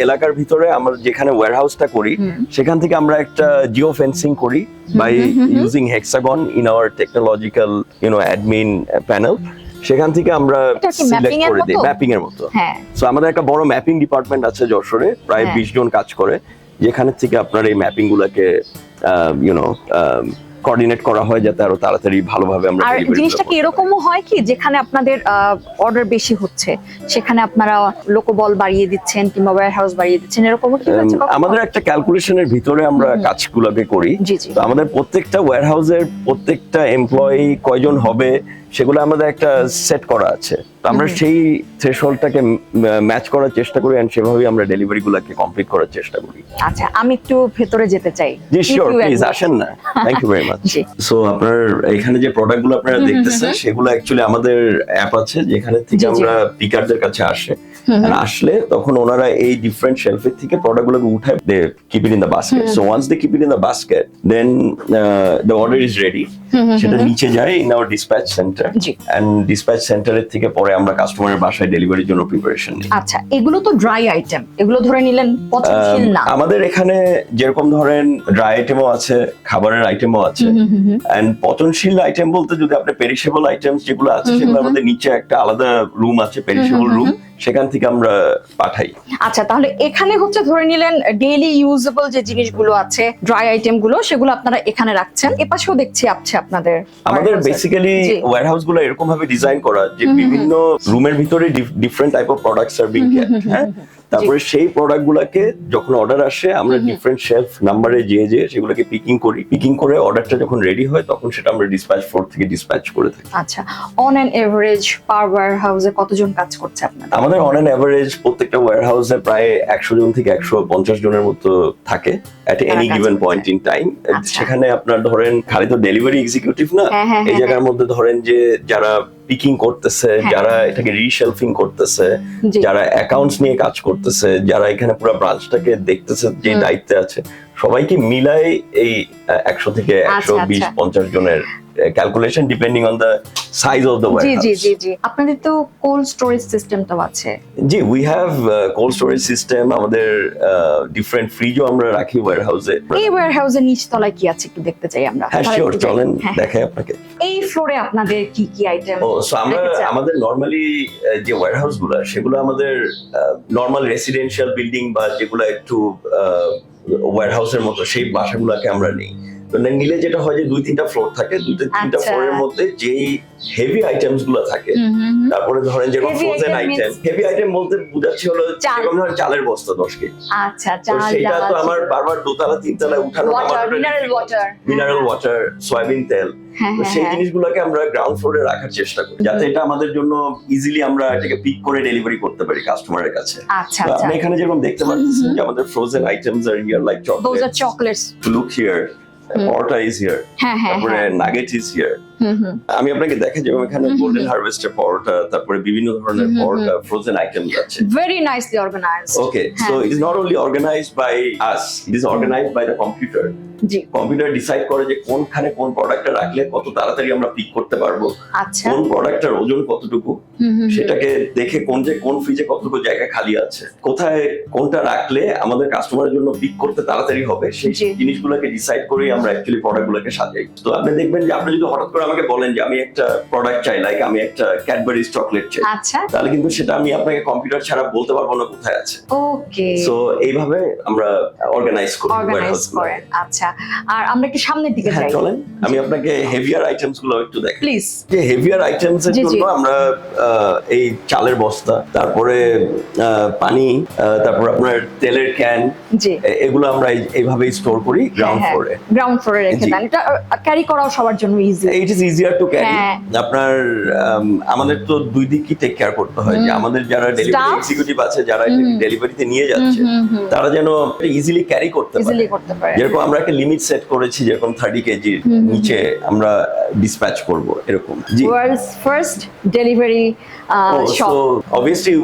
এলাকার ভিতরে আমরা যেখানে ওয়্যার হাউসটা করি, সেখান থেকে আমরা একটা জিও ফেন্সিং করি by using hexagon in our technological admin panel. সেখান থেকে আমরা
এটা কি
সিলেক্ট
mapping এর
করে দিই,
মতো?
ম্যাপিং এর মতো।
হ্যাঁ।
সো আমাদের একটা বড় ম্যাপিং ডিপার্টমেন্ট আছে যশোরে, প্রায়
হ্যাঁ।
20 জন কাজ করে, যেখানে থেকে আপনার এই ম্যাপিং গুলাকে কোঅর্ডিনেট করা হয় যাতে আরো তাড়াতাড়ি ভালোভাবে আমরা
আর
delivery
জিনিসটা
গুলো
কি
করতে
এরকমও হয় কি, যেখানে আপনাদের অর্ডার বেশি হচ্ছে সেখানে আপনারা লোকবল বাড়িয়ে দিচ্ছেন কিংবা ওয়্যার হাউস বাড়িয়ে দিচ্ছেন, এরকমও কি হচ্ছে কখনো?
আমাদের একটা ক্যালকুলেশনের ভিতরে আমরা কাজগুলোকে করি।
জি।
তো আমাদের প্রত্যেকটা ওয়্যার হাউসের প্রত্যেকটা এমপ্লয়ি কয়জন হবে সেগুলো আমাদের একটা সেট করা আছে। তো আমরা সেই থ্রেশহোল্ডটাকে ম্যাচ করার চেষ্টা করি, এন্ড সেভাবেই আমরা ডেলিভারি গুলোকে কমপ্লিট করার চেষ্টা করি।
আচ্ছা, আমি একটু ভেতরে যেতে চাই।
জি sure,
If you
please
admit.
আসেন না। Thank you very much.
জি।
সো আপনার এখানে যে প্রোডাক্টগুলো আপনারা দেখতেছেন, সেগুলো অ্যাকচুয়ালি আমাদের অ্যাপ আছে, যেখানে থেকে
জি, জি।
আমরা পিকারদের কাছে আর আসলে তখন ওনারা এই ডিফারেন্ট শেলফের থেকে প্রোডাক্টগুলোকে উঠায়, they keep it in the basket. So once they keep it in the basket, then the order is ready. সেটা নিচে যায় ইন আওয়ার ডিসপ্যাচ সেন্টার,
জি।
এন্ড ডিসপ্যাচ সেন্টারের থেকে পরে আমরা কাস্টমারের বাসায় ডেলিভারির জন্য প্রিপারেশন নিই।
আচ্ছা, এগুলো তো ড্রাই আইটেম, এগুলো ধরে নিলেন পচনশীল না?
আমাদের এখানে যেরকম ধরেন ড্রাই আইটেমও আছে, খাবারের আইটেমও আছে, এন্ড পচনশীল আইটেম বলতে যদি আপনি পেরিশেবল আইটেমস যেগুলো আছে, সেগুলো আমাদের নিচে একটা আলাদা রুম আছে, পেরিশেবল রুম, সেখান থেকে আমরা পাঠাই।
আচ্ছা, তাহলে এখানে হচ্ছে ধরে নিলেন ডেইলি ইউজেবল যে জিনিসগুলো আছে, ড্রাই আইটেম গুলো, সেগুলো আপনারা এখানে রাখছেন। এপাশেও দেখছি আছে আপনাদের
আমাদের
warehouse-এ।
বেসিক্যালি
জি।
ওয়্যার হাউস গুলো এরকম ভাবে ডিজাইন করা যে বিভিন্ন রুমের ভিতরে different type of products are being kept. হ্যাঁ, তারপরে সেই প্রোডাক্ট গুলাকে যখন অর্ডার আসে, আমরা ডিফারেন্ট শেলফ নাম্বারে যে সেগুলোকে পিকিং করে অর্ডারটা যখন রেডি হয়, তখন সেটা আমরা ডিসপ্যাচ ফ্লোর থেকে ডিসপ্যাচ করে থাকি।
আচ্ছা, অন অ্যান এভারেজ পার ওয়্যার হাউসে কতজন কাজ করছে আপনাদের?
আমাদের অন অ্যান এভারেজ প্রত্যেকটা ওয়্যার হাউসে প্রায় 100 জন থেকে 150 জনের মতো থাকে এট এনি
কাজ
গিভেন
করছে।
Point in time.
আচ্ছা।
সেখানে আপনার ধরেন খালি তো ডেলিভারি এক্সিকিউটিভ না,
হ্যাঁ,
এই জায়গার মধ্যে ধরেন যে যারা পিকিং করতেছে,
হ্যাঁ।
যারা এটাকে রিশেলফিং করতেছে,
জি।
যারা অ্যাকাউন্টস নিয়ে কাজ করতেছে, যারা এখানে পুরো ব্রাঞ্চটাকে দেখতেছে, যে দায়িত্বে আছে, সবাইকে মিলাই এই 100 থেকে
আচ্ছা,
120-50 জনের calculation depending on the size of the
জি জি
ওয়্যারহাউস।
জি জি আপনাদের তো কোল্ড স্টোরেজ সিস্টেমটাও আছে।
জি, we have cold storage system. আমাদের ডিফারেন্ট ফ্রিজও আমরা রাখি ওয়্যারহাউসে।
এই ওয়্যারহাউসের নিচ তলায় কি আছে একটু দেখতে চাই আমরা।
হ্যাঁ,
তাহলে
শিওর,
একটু যাই।
চলেন
হ্যাঁ।
দেখাই আপনাকে।
এই ফ্লোরে আপনাদের কি কি আইটেম?
ও সো আমরা আমাদের নরমালি যে ওয়্যারহাউস গুলো, সেগুলো আমাদের নরমাল রেসিডেন্সিয়াল বিল্ডিং বা যেগুলো একটু ওয়্যারহাউসের মতো সেই বাসাগুলোকে আমরা নেই। তো নিলে যেটা হয় যে 2-3টা ফ্লোর থাকে, 2-3টা
আচ্ছা।
ফ্লোরের মধ্যে যেই হেভি আইটেমস গুলো থাকে, তারপরে ধরেন যেরকম
Heavy
frozen
item
item,
means-
heavy item বলতে বুঝাচ্ছি হলো
চাল।
যেরকম ধরেন চালের বস্তা 10 কেজি।
আচ্ছা,
তো
চাল
সেটা
ডাল
তো আমার বারবার দোতলা তিনতলায় উঠানো,
water, mineral water.
Mineral water, soybean তেল,
হ্যাঁ
তো
হ্যাঁ
সেই
হ্যাঁ।
জিনিসগুলোকে আমরা গ্রাউন্ড ফ্লোরে রাখার চেষ্টা করি, যাতে এটা আমাদের জন্য ইজিলি আমরা এটাকে পিক করে ডেলিভারি করতে পারি কাস্টমারের কাছে।
আচ্ছা
তো
আচ্ছা।
আপনি এখানে যেরকম দেখতে পাচ্ছেন যে আমাদের frozen items are here like
Those are
chocolates,
chocolates.
Look here, paratha is here,
হ্যাঁ হ্যাঁ
তারপরে
হ্যাঁ।
Nugget is here.
Hmm hmm.
আমি আপনাকে দেখাই যেরকম এখানে গোল্ডেন হারভেস্টের পরোটা, তারপরে বিভিন্ন ধরনের পরোটা, ফ্রোজেন আইটেমস আছে।
Very nicely organized.
Okay, so
হ্যাঁ।
it is not only organized by us, it is organized by the computer.
G.
Computer decide করে যে কোনখানে কোন প্রোডাক্টটা রাখলে কত তাড়াতাড়ি আমরা পিক করতে পারবো,
আচ্ছা।
কোন প্রোডাক্টটার ওজন কতটুকু, সেটাকে দেখে কোন ফ্রিজে কতটুকু জায়গা খালি আছে, কোথায় কোনটা রাখলে আমাদের কাস্টমারের জন্য পিক করতে তাড়াতাড়ি হবে, সেই
জি।
জিনিসগুলোকে ডিসাইড করে আমরা অ্যাকচুয়ালি প্রোডাক্টগুলোকে সাজাই। তো আপনি দেখবেন যে আপনি যদি হঠাৎ করে আমাকে বলেন যে আমি একটা প্রোডাক্ট চাই, লাইক আমি একটা ক্যাডবেরিজ চকলেট চাই,
আচ্ছা।
তাহলে কিন্তু সেটা আমি আপনাকে কম্পিউটার ছাড়া বলতে পারবো না কোথায় আছে।
ওকে।
সো এইভাবে আমরা অর্গানাইজ করি
অর্গানাইজ
warehouse গুলো।
করেন। আচ্ছা। আর আমরা কি সামনের দিকে
হ্যাঁ,
যাই?
চলেন আমি আপনাকে হেভিয়ার আইটেমস গুলো একটু দেখাই।
প্লিজ।
যে হেভিয়ার আইটেমস এর
জি, জি।
জন্য আমরা এই চালের বস্তা, তারপরে পানি, তারপর আপনার তেলের ক্যান,
জি।
এগুলো আমরা এইভাবেই স্টোর করি গ্রাউন্ড ফ্লোরে।
গ্রাউন্ড ফ্লোরে রেখে
জি।
দেন। এটা ক্যারি করাও সবার জন্য easy.
It is easier to carry.
হ্যাঁ।
আপনার আমাদের তো দুই দিকই টেক কেয়ার করতে হয়, যে আমাদের যারা ডেলিভারি
Staff?
এক্সিকিউটিভ আছে, যারা ডেলিভারিতে নিয়ে যাচ্ছে, তারা যেন ইজিলি ক্যারি করতে পারে।
ইজিলি করতে পারে।
যেরকম আমরা একটা লিমিট সেট করেছি, যেরকম 30 কেজির নিচে আমরা ডিসপ্যাচ করব এরকম। জি।
World's first delivery shop.
So obviously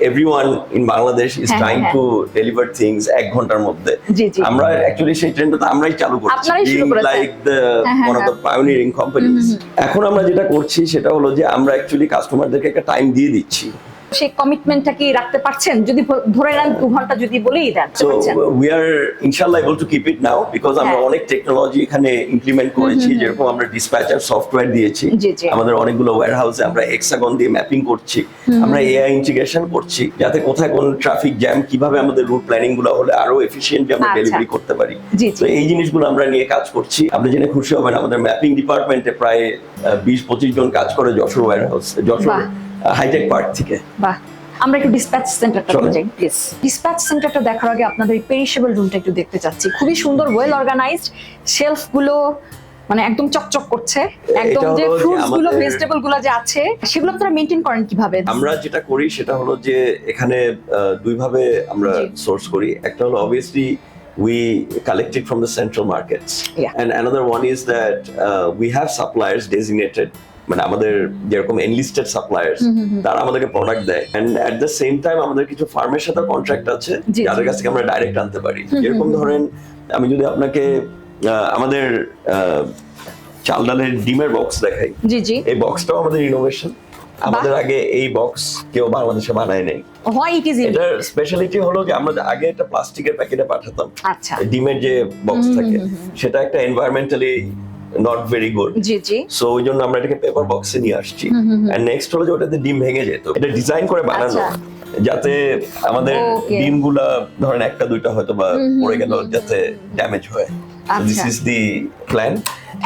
everyone in Bangladesh is
হ্যাঁ,
trying
হ্যাঁ।
to deliver things 1 ঘন্টার মধ্যে।
জি, জি।
আমরা অ্যাকচুয়ালি সেই ট্রেন্ডটা তো আমরাই চালু করছি,
আপনারাই শুরু
being
করেছেন।
like the
হ্যাঁ,
one of
হ্যাঁ।
the pioneering companies. এখন আমরা যেটা করছি সেটা হলো যে আমরা অ্যাকচুয়ালি কাস্টমারদেরকে একটা টাইম দিয়ে দিচ্ছি।
সেই কমিটমেন্টটা কি রাখতে পারছেন? যদি ধরে নেন 2 ঘন্টা যদি বলেই দেন,
So
পারছেন?
we are inshallah able to keep it now because আমরা
হ্যাঁ।
অনেক টেকনোলজি এখানে ইমপ্লিমেন্ট করেছি, যেরকম আমরা ডিসপ্যাচার সফটওয়্যার দিয়েছি,
জি, জি।
আমাদের অনেকগুলো ওয়্যারহাউসে আমরা হেক্সাগন দিয়ে ম্যাপিং করছি, আমরা এআই ইন্টিগ্রেশন করছি, যাতে কোথায় কোন ট্রাফিক জ্যাম, কিভাবে আমাদের রুট প্ল্যানিং গুলো হলে আরো এফিশিয়েন্টলি আমরা
আচ্ছা।
ডেলিভারি করতে পারি।
জি,
তো
জি।
এই জিনিসগুলো আমরা নিয়ে কাজ করছি। আপনি জেনে খুশি হবেন আমাদের ম্যাপিং ডিপার্টমেন্টে প্রায় 20-25 জন কাজ করে যশোর ওয়্যারহাউস, যশোর
বাহ।
হাইটেক পার্ক থেকে।
বাহ। আমরা একটু ডিসপ্যাচ সেন্টারটা
চলেন।
যাই প্লিজ। ডিসপ্যাচ সেন্টারটা দেখার আগে আপনাদের পেরিশেবল রুমটা একটু দেখতে চাচ্ছি। খুবই সুন্দর, ওয়েল অর্গানাইজড, শেলফ গুলো মানে একদম চকচক করছে। একদম
এটা
যে
হলো যে
ফ্রুটস গুলো,
আমাদের-
ভেজিটেবল গুলো যে আছে, সেগুলো আপনারা মেইনটেইন করেন কিভাবে?
আমরা যেটা করি সেটা হলো যে এখানে দুই ভাবে আমরা
জি।
সোর্স করি। একটা হলো obviously we collect it from the central markets,
Yeah.
and another one is that we have suppliers designated, মানে আমাদের যেরকম এনলিস্টেড সাপ্লায়ার্স, তারা আমাদেরকে প্রোডাক্ট দেয়, and at the same time আমাদের কিছু ফার্মের সাথে কন্ট্রাক্ট আছে,
জি,
যাদের
জি।
কাছ থেকে আমরা ডাইরেক্ট আনতে পারি। যেরকম ধরেন আমি যদি আপনাকে আমাদের চাল ডালের ডিমের বক্স দেখাই,
জি জি।
এই বক্সটাও আমাদের ইনোভেশন। আমাদের আগে এই বক্স কেউ বাংলাদেশে বানায় নাই।
হোয়াই ইট ইজ
এটার স্পেশালিটি হলো যে আমরা আগে একটা প্লাস্টিকের প্যাকেটে পাঠাতাম,
আচ্ছা।
ডিমের যে বক্স থাকে, সেটা একটা environmentally not very good.
G G.
So ওই জন্য আমরা এটাকে পেপার বক্সে নিয়ে আসছি। এন্ড নেক্সট হলো যে ওটাতে ডিম ভেঙে যেত, এটা ডিজাইন করে বানানো,
আচ্ছা।
যাতে আমাদের
Okay.
ডিমগুলা ধরেন একটা দুইটা হয়তো বা পড়ে গেল, যাতে ড্যামেজ হয়। দিস
আচ্ছা।
Is the plan.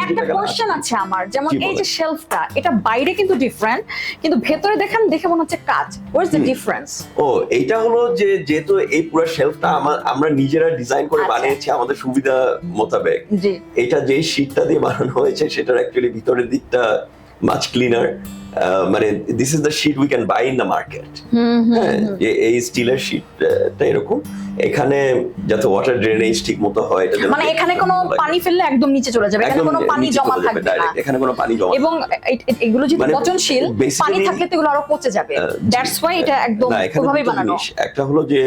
একটা কোশ্চেন আছে আমার, যেমন
কি
এই যে
বলেন?
শেলফটা, এটা বাইরে কিন্তু ডিফারেন্ট, কিন্তু ভেতরে দেখে মনে হচ্ছে কাঁচ। What is the difference?
ও, এইটা হলো যে যেহেতু এই পুরো শেলফটা আমরা নিজেরা ডিজাইন করে
আচ্ছা।
বানিয়েছি আমাদের সুবিধা মোতাবেক।
জি।
এটা যে শীটটা দিয়ে বানানো হয়েছে সেটার অ্যাকচুয়ালি ভিতরের দিকটা মাচ ক্লিনার, মানে this is the sheet we can buy in the market. এই স্টিলের শিটটা এরকম, এখানে যাতে ওয়াটার ড্রেনেজ ঠিক মতো হয়,
মানে এখানে কোনো পানি ফেললে একদম নিচে চলে যাবে, এখানে কোনো পানি জমা থাকবে না,
এখানে কোনো পানি জমা,
এবং এগুলো যদি পচনশীল, পানি থাকলে তো এগুলো আরো পচে যাবে, দ্যাটস ওয়াই এটা একদম ওইভাবেই বানানো।
একটা হলো যে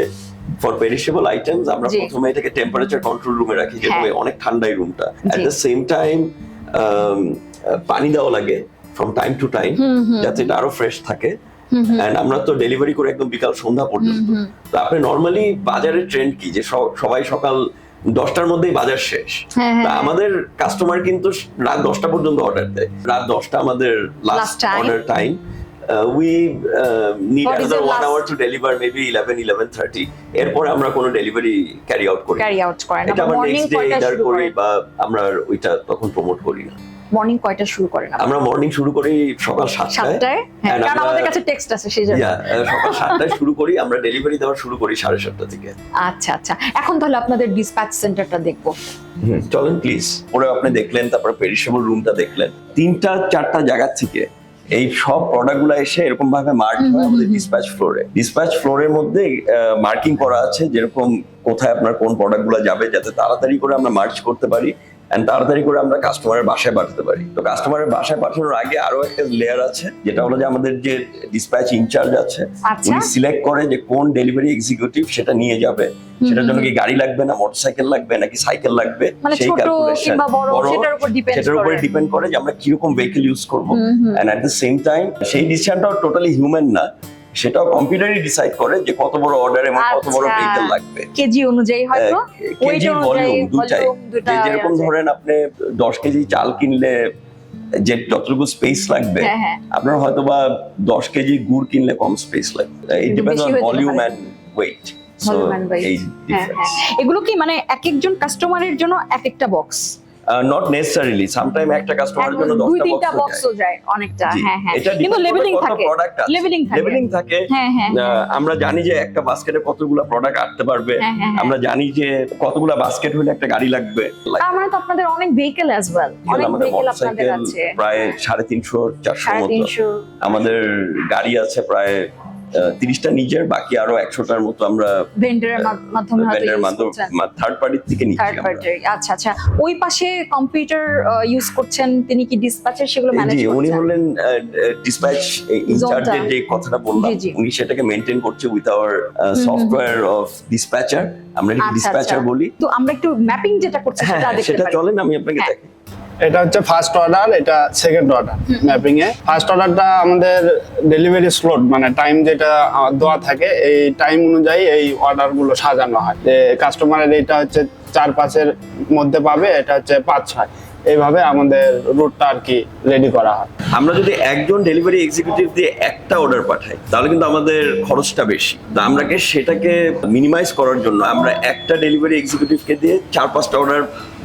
ফর পেরিশেবল আইটেমস আমরা প্রথমে এটাকে টেম্পারেচার কন্ট্রোল রুমে রাখি, যেটা অনেক ঠান্ডা এই রুমটা। এট দ্য সেম টাইম পানি দেওয়া লাগে ফ্রম টাইম টু টাইম, যাতে এটা আরো ফ্রেশ থাকে। এন্ড আমরা তো ডেলিভারি করে একদম বিকাল সন্ধ্যা পর্যন্ত। তো আপনি নরমালি বাজারের ট্রেন্ড কি যে সবাই সকাল 10টার মধ্যেই বাজার শেষ, তা আমাদের কাস্টমার কিন্তু রাত 10টা পর্যন্ত অর্ডার দেয়। রাত 10টা আমাদের last order time. We need another 1 hour to deliver, maybe 11:30. এরপর আমরা কোনো ডেলিভারি ক্যারি আউট করি না। এটা আমরা নেক্সট ডে অর্ডার করি বা আমরা ওইটা তখন প্রমোট করি না।
মর্নিং কয়টা শুরু করেন? আমরা
মর্নিং শুরু করি সকাল 7টায়,
কারণ আমাদের কাছে টেক্সট আছে সেই জন্য।
সকাল 7টায় শুরু করি, আমরা ডেলিভারি দেওয়া শুরু করি 7:30 থেকে।
আচ্ছা আচ্ছা, এখন তাহলে আপনাদের ডিসপ্যাচ সেন্টারটা দেখবো।
চলেন প্লিজ। পরে আপনি দেখলেন, তারপর পেরিশেবল রুমটা দেখলেন, 3-4টা জায়গা থেকে এই সব প্রোডাক্টগুলো এসে এরকম ভাবে মার্ক হয় আমাদের ডিসপ্যাচ ফ্লোরে। ডিসপ্যাচ ফ্লোরের মধ্যে মার্কিং করা আছে, যেরকম কোথায় আপনার কোন প্রোডাক্টগুলো যাবে, যাতে তাড়াতাড়ি করে আমরা মার্চ করতে পারি এন্ড তাড়াতাড়ি করে আমরা কাস্টমারের বাসায় পাঠাতে পারি। তো কাস্টমারের বাসায় পাঠানোর আগে আরো একটা লেয়ার আছে, যেটা হলো যে আমাদের যে ডিসপ্যাচ ইনচার্জ আছে, উনি সিলেক্ট করে যে কোন ডেলিভারি এক্সিকিউটিভ সেটা নিয়ে যাবে, সেটার জন্য কি গাড়ি লাগবে না মোটরসাইকেল লাগবে নাকি সাইকেল লাগবে, সেই ক্যালকুলেশন সেটার উপরে ডিপেন্ড করে যে আমরা কিরকম ভেহিকল ইউজ করবো। And at the same time সেই ডিসিশনটাও টোটালি হিউম্যান না, সেটাও কম্পিউটারই ডিসাইড করে যে কত বড় অর্ডার এবং কত বড় ভেহিকল লাগবে,
কেজি অনুযায়ী হয়তো
কেজি ভলিউম দুটাই। যেরকম ধরেন আপনি 10 কেজি চাল কিনলে যে যতটুকু স্পেস লাগবে, আপনার হয়তো বা 10 কেজি গুড় কিনলে কম স্পেস লাগবে। It depends on volume and weight.
এগুলো কি মানে এক একজন কাস্টমারের জন্য এক একটা বক্স?
নট নেসেসারিলি, সামটাইম একটা কাস্টমারের জন্য 10টা
বক্সও যায় অনেকটা। কিন্তু লেভেলিং থাকে।
আমরা জানি যে একটা বাস্কেটে কতগুলো প্রোডাক্ট আটতে পারবে, আমরা জানি যে কতগুলো বাস্কেট হলে একটা গাড়ি লাগবে।
তার মানে তো আপনাদের অনেক ভেহিকল অ্যাজ ওয়েল, অনেক ভেহিকল আপনাদের আছে,
প্রায় 350-400 মতো। আমাদের গাড়ি আছে প্রায় 30টা নিজের, বাকি আরো 100টার মতো আমরা
ভেন্ডারের মাধ্যমে
থার্ড পার্টি থেকে নিচ্ছি।
আচ্ছা আচ্ছা, ওই পাশে কম্পিউটার ইউজ করছেন, তিনি কি ডিসপ্যাচের সেগুলো ম্যানেজ করছেন?
উনি হলেন ডিসপ্যাচ ইনচার্জের যে কথাটা বললাম, উনি সেটাকে মেইনটেইন করছে উইথ আওয়ার সফটওয়্যার অফ ডিসপ্যাচার, আমরা ডিসপ্যাচার বলি।
তো আমরা একটু ম্যাপিং যেটা করছি
সেটা চলেন আমি আপনাকে দেখাই।
এটা হচ্ছে ফার্স্ট অর্ডার, এটা সেকেন্ড অর্ডার। ম্যাপিং এ ফার্স্ট অর্ডারটা আমাদের ডেলিভারি স্লট, মানে টাইম যেটা দেওয়া থাকে, এই টাইম অনুযায়ী এই অর্ডার গুলো সাজানো হয়। যে কাস্টমারের এটা হচ্ছে 4-5-এর মধ্যে পাবে, এটা হচ্ছে 5-6, এইভাবে আমাদের রুটটা আর কি রেডি করা হয়।
আমরা যদি একজন ডেলিভারি এক্সিকিউটিভ দিয়ে একটা অর্ডার পাঠাই, তাহলে কিন্তু আমাদের খরচটা বেশি। তো আমরা সেটাকে মিনিমাইজ করার জন্য আমরা একটা ডেলিভারি এক্সিকিউটিভকে দিয়ে 4-5টা অর্ডার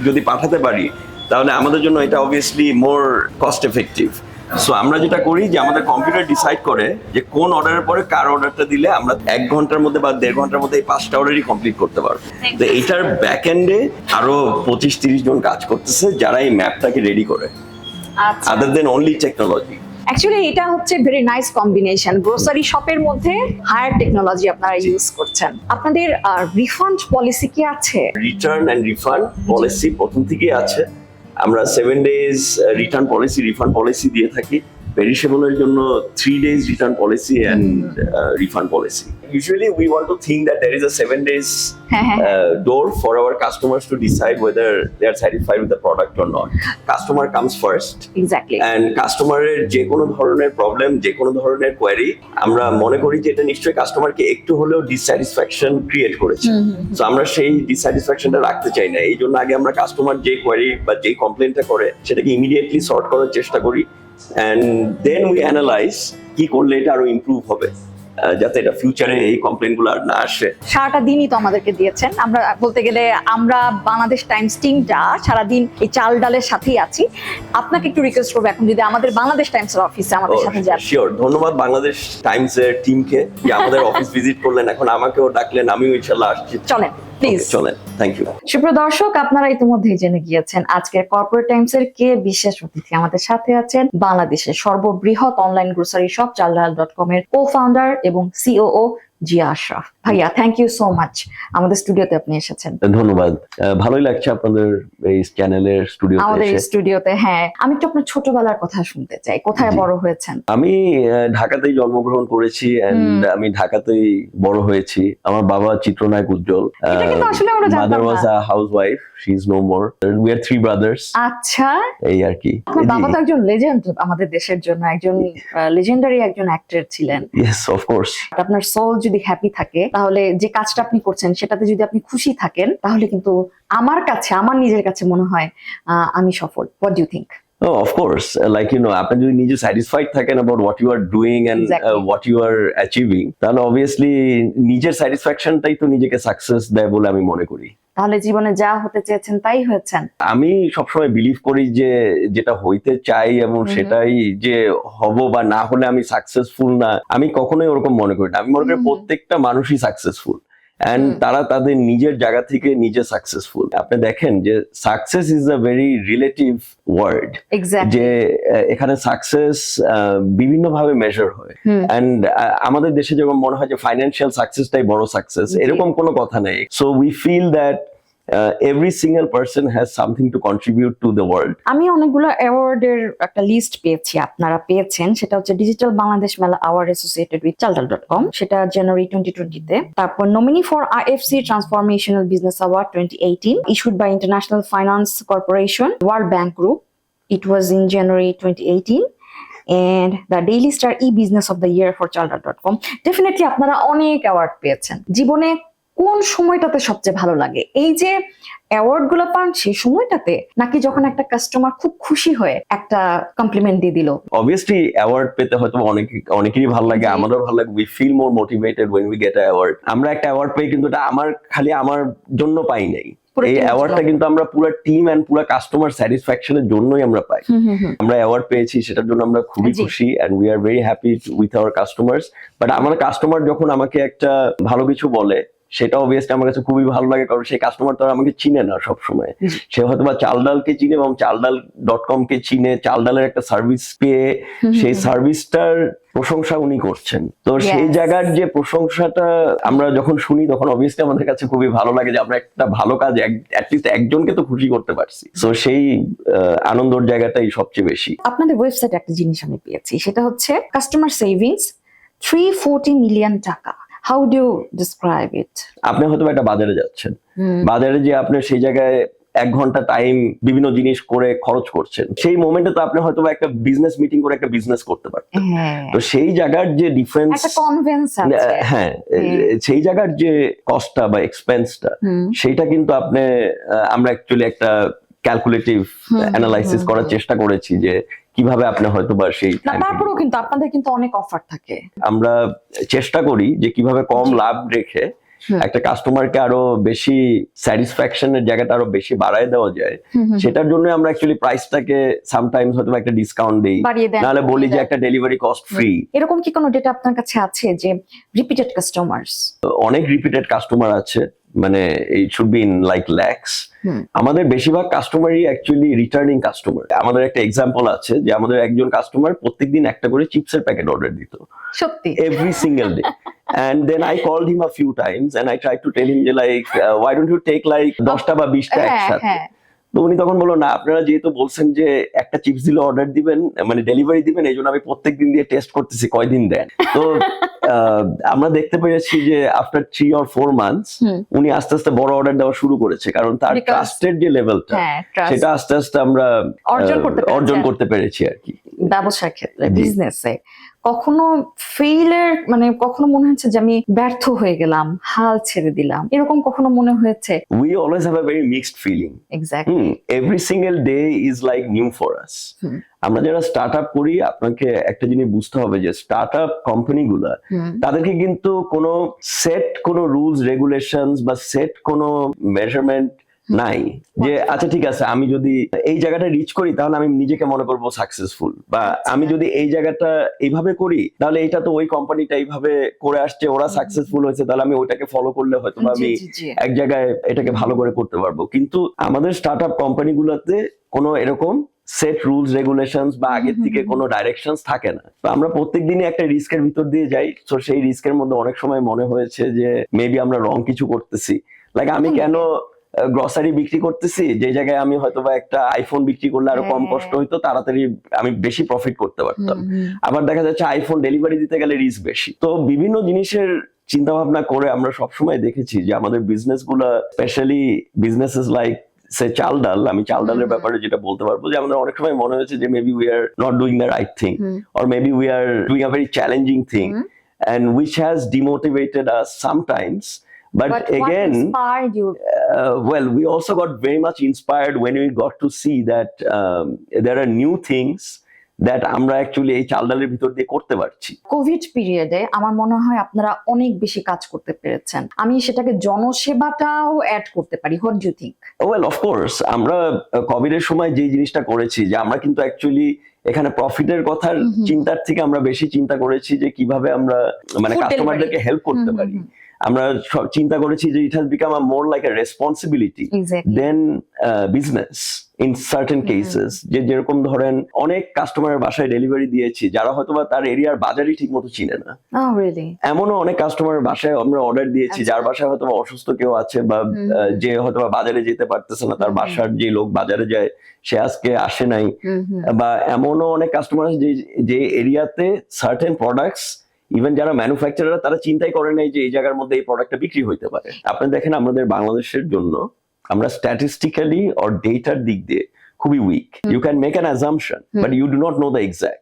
যদি পাঠাতে পারি, তাহলে আমাদের জন্য এটা অবভিয়াসলি মোর কস্ট এফেক্টিভ। সো আমরা যেটা করি যে আমাদের কম্পিউটার ডিসাইড করে যে কোন অর্ডারের পরে কার অর্ডারটা দিলে আমরা 1 ঘন্টার মধ্যে বা 1.5 ঘন্টার মধ্যে এই 5টা অর্ডারই কমপ্লিট করতে পারবো। তো এইটার ব্যাক এন্ডে আরো 25-30 জন কাজ করতেছে, যারা এই ম্যাপটাকে রেডি করে, আদার দেন অনলি টেকনোলজি।
অ্যাকচুয়ালি এটা হচ্ছে ভেরি নাইস কম্বিনেশন, গ্রোসারি শপের মধ্যে হায়ার টেকনোলজি আপনারা ইউজ করছেন। আপনাদের রিফান্ড পলিসি কি আছে?
রিটার্ন এন্ড রিফান্ড পলিসি প্রথম থেকেই আছে। আমরা 7 days return policy, refund policy দিয়ে থাকি। পেরিশেবলের জন্য 3 days return policy and refund policy. Usually we want to think that there is a 7 days door for our customers to decide whether they are satisfied with the product or not. Customer comes first.
Exactly.
And customer-এর যে কোনো ধরনের problem, যে কোনো ধরনের query, আমরা মনে করি যে এটা নিশ্চয়ই কাস্টমারকে একটু হলেও ডিসস্যাটিসফ্যাকশন ক্রিয়েট করেছে। সো আমরা সেই ডিসস্যাটিসফ্যাকশনটা রাখতে চাই না। এই জন্য আগে আমরা কাস্টমার যে কোয়েরি বা যে কমপ্লেনটা করে সেটাকে ইমিডিয়েটলি সর্ট করার চেষ্টা করি, and then we analyze কি করলে এটা আরো ইমপ্রুভ হবে, যাতে এটা ফিউচারে এই কমপ্লেইনগুলো আর না আসে।
সারাটা দিনই তো আমাদেরকে দিয়েছেন। আমরা বলতে গেলে আমরা বাংলাদেশ টাইমস টিমটা সারাদিন এই চাল ডালের সাথেই আছি। আপনাকে একটু রিকোয়েস্ট করবো, এখন যদি আমাদের বাংলাদেশ টাইমসের অফিসে আমাদের সাথে যান।
শিওর, ধন্যবাদ বাংলাদেশ টাইমসের টিমকে যে আমাদের অফিস ভিজিট করলেন, এখন আমাকেও ডাকলেন, আমিও ইনশাআল্লাহ আসছি।
চলেন। প্লিজ
চলেন, থ্যাংক ইউ।
সুপ্রিয় দর্শক, আপনারা ইতিমধ্যেই জেনে গিয়েছেন আজকের কর্পোরেট টাইমস এর কে বিশেষ অতিথি। আমাদের সাথে আছেন বাংলাদেশের সর্ববৃহৎ অনলাইন গ্রোসারি শপ চালডাল.com এর কো-ফাউন্ডার এবং সিওও জিয়া আশরাফ। ভাইয়া, থ্যাংক ইউ সো মাচ আমাদের স্টুডিওতে আপনি এসেছেন।
ধন্যবাদ, ভালোই লাগছে আপনাদের এই চ্যানেলের স্টুডিওতে
আমাদের
এসে।
স্টুডিওতে, হ্যাঁ। আমি একটু আপনার ছোটবেলার কথা শুনতে চাই, কোথায় বড় হয়েছেন?
আমি ঢাকাতেই জন্মগ্রহণ করেছি এন্ড আমি ঢাকাতেই বড় হয়েছি। আমার বাবা চিত্রনায়ক উজ্জ্বল,
এটা কিন্তু আসলে আমরা জানতাম
মাদার ওয়াজ
না।
A housewife, she is no more, we are 3 brothers.
আচ্ছা,
এই আর কি।
আপনার বাবা তো একজন লেজেন্ড আমাদের দেশের জন্য, একজন লেজেন্ডারি একজন অ্যাক্টর ছিলেন।
Yes, of course.
আপনার সোল যদি হ্যাপি থাকে, তাহলে যে কাজটা আপনি করছেন সেটাতে যদি আপনি খুশি থাকেন, তাহলে কিন্তু আমার কাছে, আমার নিজের কাছে মনে হয় আমি সফল। What do you think?
Oh, of course. Like, আপনি যদি নিজে স্যাটিসফাইড থাকেন about what you are doing and
Exactly.
what you are achieving, তাহলে obviously নিজের স্যাটিসফ্যাকশনটাই তো নিজেকে সাকসেস দেয় বলে আমি মনে করি।
তাহলে জীবনে যা হতে চেয়েছেন তাই হয়েছেন।
আমি সবসময় বিলিভ করি যে যেটা হইতে চাই এবং সেটাই যে হব বা না হলে আমি সাকসেসফুল না, আমি কখনোই ওরকম মনে করি না। আমি মনে করি প্রত্যেকটা মানুষই সাকসেসফুল এন্ড তারা তাদের নিজের জায়গা থেকে নিজে সাকসেসফুল। আপনি দেখেন যে success is a very relative word,
exactly.
যে এখানে সাকসেস বিভিন্ন ভাবে মেজার হয় এন্ড আমাদের দেশে যেমন মনে হয় যে ফাইন্যান্সিয়াল সাকসেসটাই বড় সাকসেস, এরকম কোনো কথা নেই। So we feel that every single person has something to contribute to the world.
আমি অনেকগুলো অ্যাওয়ার্ডের একটা লিস্ট পেয়েছি, আপনারা পেয়েছেন। সেটা হচ্ছে ডিজিটাল বাংলাদেশ মেলা অ্যাওয়ার্ড অ্যাসোসিয়েটেড উইথ চালডাল.com, সেটা জানুয়ারি 2020 তে। তারপর nominee for IFC transformational business award 2018 issued by International Finance Corporation World Bank Group, it was in January 2018, and the Daily Star e-Business of the Year for চালডাল.com। Definitely আপনারা অনেক award পেয়েছেন। জীবনে কোন সময়টাতে সবচেয়ে ভালো লাগে? এই যে অ্যাওয়ার্ড গুলো পান সেই সময়টাতে, নাকি যখন একটা কাস্টমার খুব খুশি হয়ে একটা কমপ্লিমেন্ট দিয়ে দিল?
Obviously অ্যাওয়ার্ড পেতে হয়তো অনেকেরই ভালো লাগে, আমারও ভালো লাগে। We feel more motivated when we get a award. আমরা একটা অ্যাওয়ার্ড পাই, কিন্তু এটা খালি আমার জন্য পাই নাই। এই অ্যাওয়ার্ডটা কিন্তু আমরা পুরো টিম এন্ড পুরো কাস্টমার স্যাটিসফ্যাকশনের জন্যই আমরা পাই। আমরা অ্যাওয়ার্ড পেয়েছি, সেটার জন্য আমরা খুবই খুশি and we are very happy with our customers. But আমার কাস্টমার যখন আমাকে একটা ভালো কিছু বলে, সেটা অবভিয়াসলি আমার কাছে খুবই ভালো লাগে, কারণ সেই কাস্টমার তো আর আমাকে চিনে না সবসময়। সে হয়তো বা চালডালকে চিনে এবং চালডাল.com কে চিনে, চালডালের একটা সার্ভিস পেয়ে সেই সার্ভিসটার প্রশংসা উনি করছেন। তো সেই জায়গার যে প্রশংসাটা আমরা যখন শুনি, তখন অবভিয়াসলি আমাদের কাছে খুবই ভালো লাগে যে আমরা একটা ভালো কাজ অ্যাটলিস্ট একজনকে তো খুশি করতে পারছি। তো সেই আনন্দের জায়গাটাই সবচেয়ে বেশি।
আপনাদের ওয়েবসাইটে একটা জিনিস আমি পেয়েছি, সেটা হচ্ছে কাস্টমার সেভিংস 340 মিলিয়ন টাকা। হাউ ডু ডিসক্রাইব ইট?
আপনি হয়তো একটা বাজারে যাচ্ছেন, বাজারে যে আপনি সেই জায়গায় 1 ঘন্টা টাইম বিভিন্ন জিনিস করে খরচ করছেন, সেই মোমেন্টে তো আপনি হয়তো একটা বিজনেস মিটিং করে একটা বিজনেস করতে পারতেন। তো সেই জায়গার যে ডিফারেন্স,
একটা কনভেন্স আছে,
হ্যাঁ, সেই জায়গার যে কস্টটা বা এক্সপেন্সটা, সেইটা কিন্তু আমরা অ্যাকচুয়ালি একটা ক্যালকুলেটিভ অ্যানালাইসিস করার চেষ্টা করেছি যে কিভাবে আপনি হয়তো বা সেই,
তারপরেও কিন্তু আপনাদের কিন্তু অনেক অফার থাকে।
আমরা চেষ্টা করি যে কিভাবে কম লাভ রেখে একটা কাস্টমারকে আরো বেশি স্যাটিসফ্যাকশনের জায়গাটা আরো বেশি বাড়ায় দেওয়া যায়। সেটার জন্য আমরা অ্যাকচুয়ালি প্রাইসটাকে সামটাইমস হয়তো একটা ডিসকাউন্ট দিই, নাহলে বলি যে একটা ডেলিভারি কস্ট ফ্রি।
এরকম কি কোনো ডেটা আপনার কাছে আছে যে রিপিটেড কাস্টমার্স?
অনেক রিপিটেড কাস্টমার আছে, মানে it should be in like lakhs. আমাদের বেশিরভাগ কাস্টমারই অ্যাকচুয়ালি রিটার্নিং কাস্টমার। আমাদের একটা এক্সাম্পল আছে যে আমাদের একজন কাস্টমার প্রত্যেকদিন একটা করে চিপসের প্যাকেট অর্ডার দিত,
সত্যি,
every single day. And then I called him a few times and I tried to tell him যে like why don't you take like 10টা বা 20টা একসাথে। তো উনি তখন বললো, না, আপনারা যেহেতু বলছেন যে একটা চিপস দিলে অর্ডার দিবেন, মানে ডেলিভারি দিবেন, এই জন্য আমি প্রত্যেকদিন দিয়ে টেস্ট করতেছি কয়দিন দেন। তো আমরা দেখতে পেয়েছি যে আফটার 3 or 4 months উনি আস্তে আস্তে বড় অর্ডার দেওয়া শুরু করেছে, কারণ তার ট্রাস্টের যে লেভেলটা, সেটা আস্তে আস্তে আমরা অর্জন করতে পেরেছি আর কি।
ব্যবসার ক্ষেত্রে, বিজনেসে কখনো ফেইলের, মানে কখনো মনে হচ্ছে যে আমি ব্যর্থ হয়ে গেলাম, হাল ছেড়ে দিলাম, এরকম কখনো মনে হয়েছে?
We always have a very mixed feeling.
Exactly.
Every single day is like new for us. আমরা যারা স্টার্ট আপ করি, আপনাকে একটা জিনিস বুঝতে হবে যে স্টার্ট আপ কোম্পানিগুলা, তাদেরকে কিন্তু কোনো সেট কোনো রুলস রেগুলেশনস বা সেট কোনো মেজারমেন্ট নাই যে আচ্ছা ঠিক আছে আমি যদি এই জায়গাটা রিচ করি তাহলে আমি নিজেকে মনে করবো সাকসেসফুল, বা আমি যদি এই জায়গাটা এইভাবে করি তাহলে এটা তো ওই কোম্পানিটা এইভাবে করে আসছে, ওরা সাকসেসফুল হয়েছে, তাহলে আমি ওইটাকে ফলো করলে হয়তো বা আমি এক জায়গায় এটাকে ভালো করে করতে পারবো। কিন্তু আমাদের স্টার্ট আপ কোম্পানিগুলোতে কোনো এরকম সেট রুলস রেগুলেশনস বা আগের থেকে কোনো ডাইরেকশনস থাকে না। তো আমরা প্রত্যেকদিনই একটা রিস্কের ভিতর দিয়ে যাই। তো সেই রিস্কের মধ্যে অনেক সময় মনে হয়েছে যে মেবি আমরা রং কিছু করতেছি। লাইক আমি কেন গ্রসারি বিক্রি করতেছি যে জায়গায় আমি হয়তো বা একটা আইফোন বিক্রি করলে আরো কম কষ্ট হইতো, তাড়াতাড়ি আমি বেশি প্রফিট করতে পারতাম। আবার দেখা যাচ্ছে আইফোন ডেলিভারি দিতে গেলে রিস্ক বেশি। তো বিভিন্ন জিনিসের চিন্তা ভাবনা করে আমরা সবসময় দেখেছি যে আমাদের বিজনেস গুলা, স্পেশালি বিজনেসেস লাইক সে চাল ডাল, আমি চাল ডালের ব্যাপারে যেটা বলতে পারবো যে আমাদের অনেক সময় মনে হয়েছে যে maybe we are not doing the right thing, or maybe we are doing a very challenging thing, and which has demotivated us sometimes. But again,
what inspired you?
Well, we also got very much inspired when we got to see that there are new things that আমরা actually এই চাল ডালের ভিতর দিয়ে করতে পারছি।
Covid পিরিয়ডে আমার মনে হয় আপনারা অনেক বেশি কাজ করতে পেরেছেন। আমি সেটাকে জনসেবাটাও অ্যাড করতে পারি। What do you think?
Well of course আমরা কোভিডের সময় যে জিনিসটা করেছি যে আমরা কিন্তু অ্যাকচুয়ালি এখানে প্রফিটের কথার চিন্তার থেকে আমরা বেশি চিন্তা করেছি যে কিভাবে আমরা মানে কাস্টমারদেরকে হেল্প করতে পারি। আমরা চিন্তা করেছি যে it has become a more like a responsibility than business in certain cases. যে যেরকম ধরেন অনেক কাস্টমারের বাসায় ডেলিভারি দিয়েছি যারা হয়তোবা তার এরিয়ার বাজারই ঠিক মতো চিনে না। এমনও অনেক কাস্টমারের বাসায় আমরা অর্ডার দিয়েছি যার বাসায় হয়তোবা অসুস্থ কেউ আছে, বা যে হয়তোবা বাজারে যেতে পারতেছে না, তার বাসার যে লোক বাজারে যায় সে আজকে আসে নাই, বা এমনও অনেক কাস্টমার আছে যে এরিয়াতে সার্টেন প্রোডাক্টস ইভেন যারা ম্যানুফ্যাকচারার তারা চিন্তাই করে নাই যে এই জায়গার মধ্যে এই প্রোডাক্টটা বিক্রি হইতে পারে। আপনি দেখেন আমাদের বাংলাদেশের জন্য আমরা স্ট্যাটিস্টিক্যালি অর ডেটার দিক দিয়ে খুবই weak. You can make an assumption but you do not know the exact,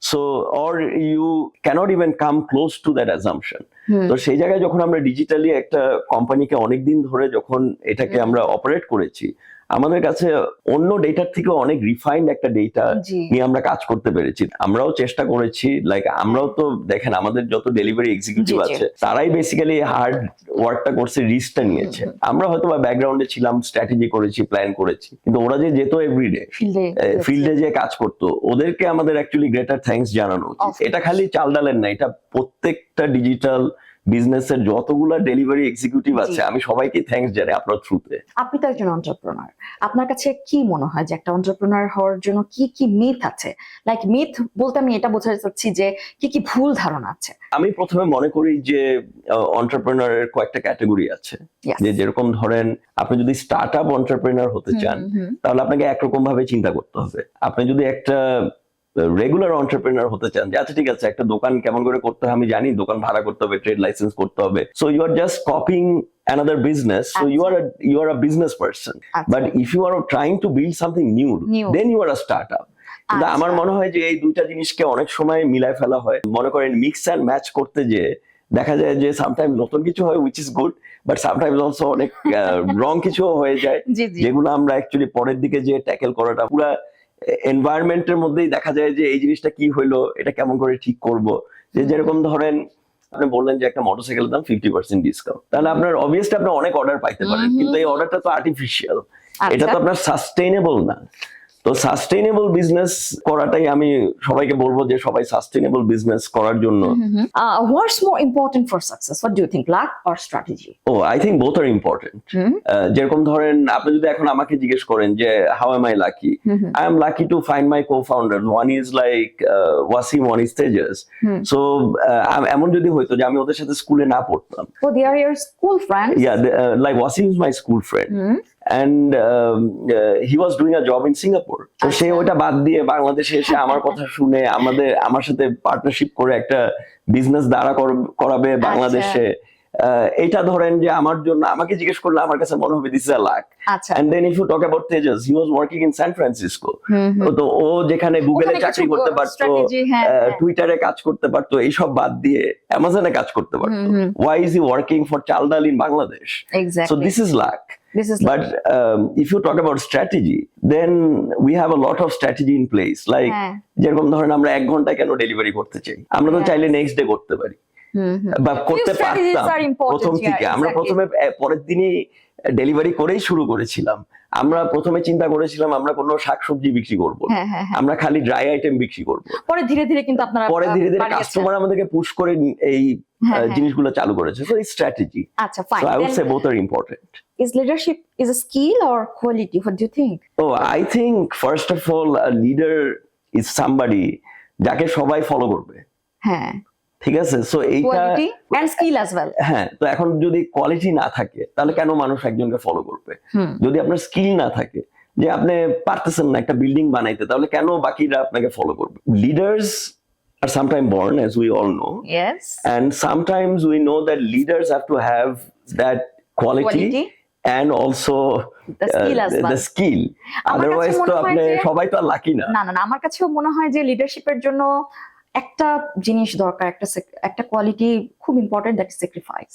so or you cannot even come close to that assumption. তো সেই জায়গায় যখন আমরা ডিজিটালি একটা কোম্পানিকে অনেকদিন ধরে যখন এটাকে আমরা অপারেট করেছি, আমাদের কাছে অন্য ডেটার থেকে অনেক রিফাইন্ড একটা ডেটা নিয়ে আমরা কাজ করতে পেরেছি। আমরাও চেষ্টা করেছি, লাইক আমরাও তো দেখেন আমাদের যত ডেলিভারি এক্সিকিউটিভ আছে তারাই বেসিক্যালি হার্ড ওয়ার্কটা করছে, রিস্কটা নিয়েছে। আমরা হয়তো বা ব্যাকগ্রাউন্ডে ছিলাম, স্ট্র্যাটেজি করেছি, প্ল্যান করেছি, কিন্তু ওরা যে যেত এভরিডে ফিল্ডে যে কাজ করতো ওদেরকে আমাদের অ্যাকচুয়ালি গ্রেটার থ্যাঙ্কস জানানো উচিত। এটা খালি চাল ডালের না, এটা প্রত্যেকটা ডিজিটাল বিজনেসের যতগুলা ডেলিভারি এক্সিকিউটিভ আছে আমি সবাইকে থ্যাঙ্কস জানাই আপনার থ্রুতে।
আপনি তো একজন এন্টারপ্রেনার, আপনার কাছে কি মনে হয় যে একটা এন্টারপ্রেনার হওয়ার জন্য কি কি মিথ আছে? লাইক মিথ বলতে আমি এটা বোঝাতে চাচ্ছি যে কি কি ভুল ধারণা আছে।
আমি প্রথমে মনে করি যে এন্টারপ্রেনারের কয়েকটা ক্যাটাগরি আছে। যে যেরকম ধরেন আপনি যদি স্টার্ট আপ এন্টারপ্রেনার হতে চান তাহলে আপনাকে একরকম ভাবে চিন্তা করতে হবে। আপনি যদি একটা রেগুলার এন্টারপ্রেনার হতে চান যে আচ্ছা ঠিক আছে একটা দোকান কেমন করে করতে হয় আমি জানি, দোকান ভাড়া করতে হবে, ট্রেড লাইসেন্স করতে হবে, so you are just copying another business, so you are a business person. But if you are trying to build something new, then you are a startup. কিন্তু আমার মনে হয় যে এই দুইটা জিনিসকে অনেক সময় মিলায় ফেলা হয়। মনে করেন মিক্স অ্যান্ড ম্যাচ করতে যে দেখা যায় যে সামটাইম নতুন কিছু হয় which is good, but sometimes also অনেক রং কিছু হয়ে যায় যেগুলো আমরা অ্যাকচুয়ালি পরের দিকে যে ট্যাকেল করাটা পুরো এনভায়রনমেন্টের মধ্যেই দেখা যায় যে এই জিনিসটা কি হইলো, এটা কেমন করে ঠিক করব। যে যেরকম ধরেন আপনি বললেন যে একটা মোটরসাইকেলের দাম 50% ডিসকাউন্ট, তাহলে আপনার অবভিয়াসলি আপনি অনেক অর্ডার পাইতে পারেন, কিন্তু এই অর্ডারটা তো আর্টিফিশিয়াল, এটা তো আপনার সাস্টেইনেবল না। তো সাস্টেইনেবল বিজনেস করাটাই আমি সবাইকে বলবো যে সবাই সাস্টেইনেবল বিজনেস করার জন্য।
What's more important for success? What do you think, luck or strategy?
Oh, I think both are important. যেরকম ধরেন আপনি যদি এখন আমাকে জিজ্ঞেস করেন যে how am I lucky? I am lucky to find my co-founders. One is like Wasim, one is Tejas. So এমন যদি হইতো যে আমি ওদের সাথে স্কুলে না পড়তাম,
oh they are your school friends?
Yeah, like Wasim is my school friend. And he was doing a job in Singapore. তো সে ওটা বাদ দিয়ে বাংলাদেশে এসে আমার কথা শুনে আমার সাথে পার্টনারশিপ করে একটা বিজনেস দাঁড়া করাবে বাংলাদেশে। এটা ধরেন যে আমার জন্য আমাকে জিজ্ঞেস করলে আমার কাছে মনে হবে this is a lakh. And then if you talk about Tejas, he was working in San Francisco. তো ও যেখানে গুগলে চাকরি করতে পারতো, টুইটারে কাজ করতে পারতো, এইসব বাদ দিয়ে অ্যামাজনে কাজ করতে পারতো। Why is he working for Chaldal in Bangladesh?
Exactly.
So this is luck. But if you talk about strategy, then we have a lot of strategy in place. Like যেরকম ধরেন আমরা 1 ঘন্টায় কেন ডেলিভারি করতে চাই, আমরা তো চাইলে নেক্সট ডে করতে পারি, বা করতে
Few strategies
পারতাম
are important,
প্রথম
yeah,
থেকে। আমরা
exactly.
প্রথমে পরের দিনই ডেলিভারি করেই শুরু করেছিলাম। আমরা প্রথমে চিন্তা করেছিলাম আমরা কোনো শাকসবজি বিক্রি করব না।
হ্যাঁ, হ্যাঁ, হ্যাঁ।
আমরা খালি ড্রাই আইটেম বিক্রি করব।
পরে ধীরে ধীরে কিন্তু আপনারা
পরে ধীরে ধীরে
বাড়িয়েছেন।
কাস্টমার আমাদেরকে পুশ করে এই
হ্যাঁ, হ্যাঁ।
জিনিসগুলো চালু করেছে। সো এই স্ট্র্যাটেজি।
আচ্ছা, fine.
So I would say both are important.
Is leadership is a skill or quality? What do you think?
Oh, I think first of all a leader is somebody যাকে সবাই follow করবে।
হ্যাঁ,
ঠিক আছে? So এইটা
quality and skill as well.
হ্যাঁ, তো এখন যদি কোয়ালিটি না থাকে তাহলে কেন মানুষ একজনকে ফলো করবে? যদি আপনার স্কিল না থাকে যে আপনি পারতেছেন না একটা বিল্ডিং বানাইতে, তাহলে কেন বাকিরা আপনাকে ফলো করবে? Leaders R sometime born, as we all know,
Yes.
and sometimes we know that leaders have to have that quality and also
The skill as well.
the skill.
আমার কাছে
Otherwise
মনে
তো
হয়
আপনি
যে-
সবাই তো লাকি না।
না না না, আমার কাছেও মনে হয় যে লিডারশিপের জন্য একটা জিনিস দরকার, একটা কোয়ালিটি খুব important, that is sacrifice.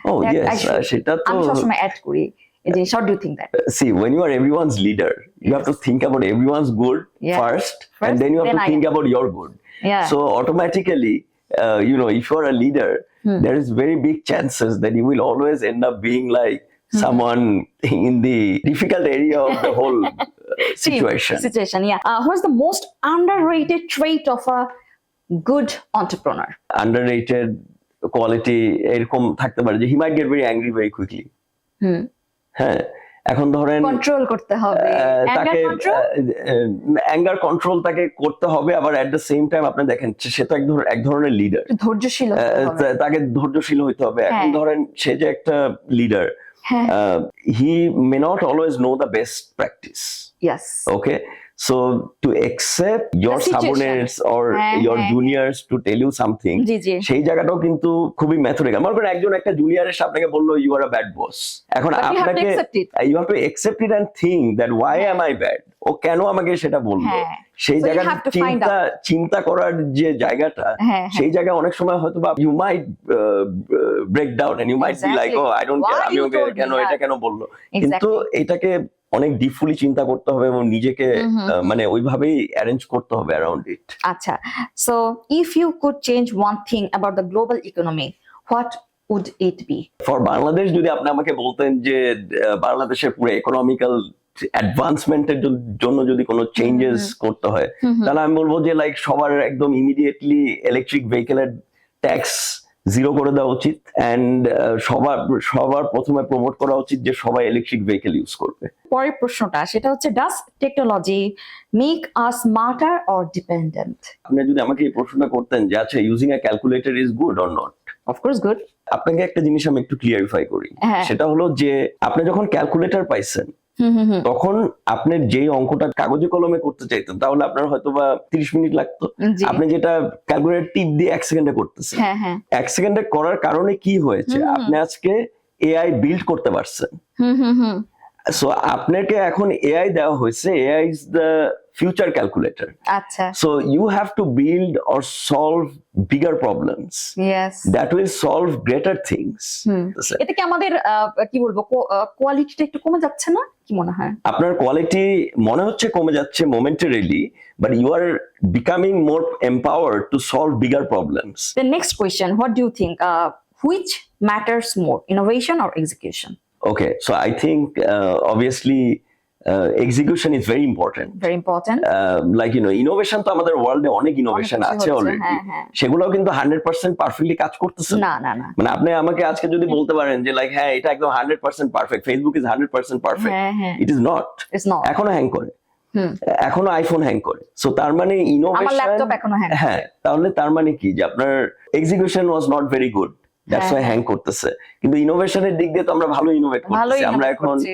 Oh
That I
yes,
should-
সেটা তো
আমি সবসময় অ্যাড করি এই জিনিস। How do you think that?
see, when you are everyone's leader, you have to think about everyone's good
Yeah.
first, and
First,
then you have
then
to
I
think
am.
about your good.
Yeah.
So automatically, if you are a leader, there is very big chances that you will always end up being like someone in the difficult area of the whole situation.
Situation, yeah. What's the most underrated trait of a good entrepreneur?
Underrated quality এরকম থাকতে পারে যে he might get very angry very quickly. হ্যাঁ, এখন ধরেন
control করতে হবে,
তাকে অ্যাঙ্গার কন্ট্রোল তাকে করতে হবে, আবার এট দ্য সেম টাইম আপনি দেখেন সে তো এক ধরনের লিডার,
ধৈর্যশীল হতে হবে।
তাকে ধৈর্যশীল হইতে হবে। এখন
হ্যাঁ।
ধরেন সে যে একটা লিডার,
হ্যাঁ।
He may not always know the best practice.
Yes.
Okay, so to accept your
The situation.
subordinates or
হ্যাঁ,
your
হ্যাঁ,
juniors to tell you something,
জি জি।
সেই জায়গাটাও কিন্তু খুবই মেথডিক্যাল। মনে করেন একজন একটা জুনিয়রের সাথে আপনাকে বললো ইউ আর আ ব্যাড বস, এখন
But you have to
আপনাকে
accept it.
You have to accept it and think that why am I bad, ও কেন আমাকে সেটা বললো।
হ্যাঁ।
সেই
So you
জায়গাটা
have to find
চিন্তা করার যে জায়গাটা,
হ্যাঁ,
সেই জায়গায় অনেক সময় হয়তো বা you might break down and you might be like oh I don't care,
Why
আমি
you
ওকে
told me
কেন
that?
এটা কেন বললো। কিন্তু
Exactly.
এটাকে অনেক ডিপফুলি চিন্তা করতে হবে এবং নিজেকে মানে ওইভাবেই অ্যারেঞ্জ করতে হবে অ্যারাউন্ড ইট।
আচ্ছা, so if you could change one thing about the global economy, what would it be?
For Bangladesh, যদি আপনি আমাকে বলতেন যে বাংলাদেশের পুরো ইকোনমিক্যাল অ্যাডভান্সমেন্টের জন্য যদি কোনো চেঞ্জেস করতে হয়, তাহলে আমি বলবো যে লাইক সবার একদম ইমিডিয়েটলি ইলেকট্রিক ভেহিকেলের ট্যাক্স জিরো করে দেওয়া উচিত, অ্যান্ড সবার প্রথমে প্রমোট করা উচিত যে সবাই ইলেকট্রিক ভেহিকেল ইউজ করবে।
পরের প্রশ্নটা সেটা হচ্ছে, does technology make us smarter or dependent?
আপনি যদি আমাকে এই প্রশ্নটা করতেন যে আচ্ছা using a calculator is good or not,
of course good.
আপনাকে একটা জিনিস আমি একটু ক্লিয়ারিফাই করি,
হ্যাঁ।
সেটা হলো যে আপনি যখন ক্যালকুলেটর পাইছেন তখন আপনি যে অঙ্কটা কাগজে কলমে করতে চাইতেন তাহলে আপনার হয়তো বা 30 মিনিট লাগতো,
জি।
আপনি যেটা ক্যালকুলেটর টিপ দিয়ে 1 সেকেন্ডে করতেছেন।
হ্যাঁ হ্যাঁ।
1 সেকেন্ডে করার কারণে কি হয়েছে, আপনি আজকে এআই বিল্ড করতে পারছেন। সো আপনাকে এখন এআই দেওয়া হয়েছে, AI is the future calculator.
আচ্ছা,
so you have to build or solve bigger problems
yes.
That will solve greater things.
এতে কি আমাদের কি বলবো, কোয়ালিটিটা একটু কমে যাচ্ছে না, কি মনে হয়?
আপনার কোয়ালিটি মনে হচ্ছে কমে যাচ্ছে momentarily, but you are becoming more empowered to solve bigger problems.
The next question, what do you think? Which matters more, innovation or execution?
Okay, so I think obviously execution is very important.
Very important.
Like innovation তো আমাদের ওয়ার্ল্ডে অনেক innovation
অনেক কিছু
আছে
হচ্ছে,
already,
হ্যাঁ, হ্যাঁ।
সেগুলোও কিন্তু 100% পারফেক্টলি কাজ করতেছে
না না না।
মানে আপনি আমাকে আজকে যদি বলতে পারেন যে লাইক হ্যাঁ এটা একদম 100% পারফেক্ট, ফেসবুক ইজ 100% পারফেক্ট,
হ্যাঁ হ্যাঁ।
It is not.
It's not.
এখনো হ্যাং করে, এখনো আইফোন হ্যাং করে। সো তার মানে
আমার
ইনোভেশন,
ল্যাপটপ এখনো hang করে।
হ্যাঁ, তাহলে তার মানে কি যে আপনার execution was not very good, that's why hang করতেছে। কিন্তু ইনোভেশনের দিক দিয়ে তো আমরা ভালো ইনোভেট
ভালো
করতেছি, আমরা
innovate
এখন
করছি।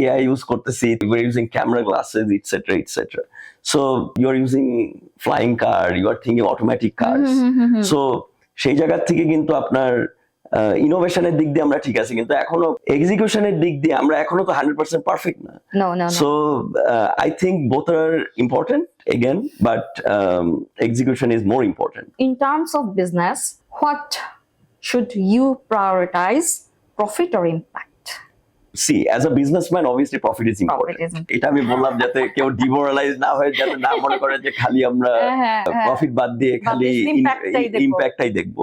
এআই ইউজ করতেছি, we are using camera glasses etcetera etcetera. So you are using flying car, you are thinking automatic cars. So সেই জায়গা থেকে কিন্তু আপনার ইনোভেশনের দিক দিয়ে আমরা ঠিক আছি, কিন্তু এখনো এক্সিকিউশনের দিক দিয়ে আমরা এখনো তো 100% পারফেক্ট না।
No, no, no.
So I think both are important again, but execution is more important.
In terms of business, what should you prioritize, profit or impact?
see as a businessman obviously profit is important. এটা আমি বললাম যাতে কেউ demoralise না হয়, যাতে না মনে করে যে খালি আমরা প্রফিট বাদ দিয়ে খালি ইম্প্যাক্টটাই দেখবো।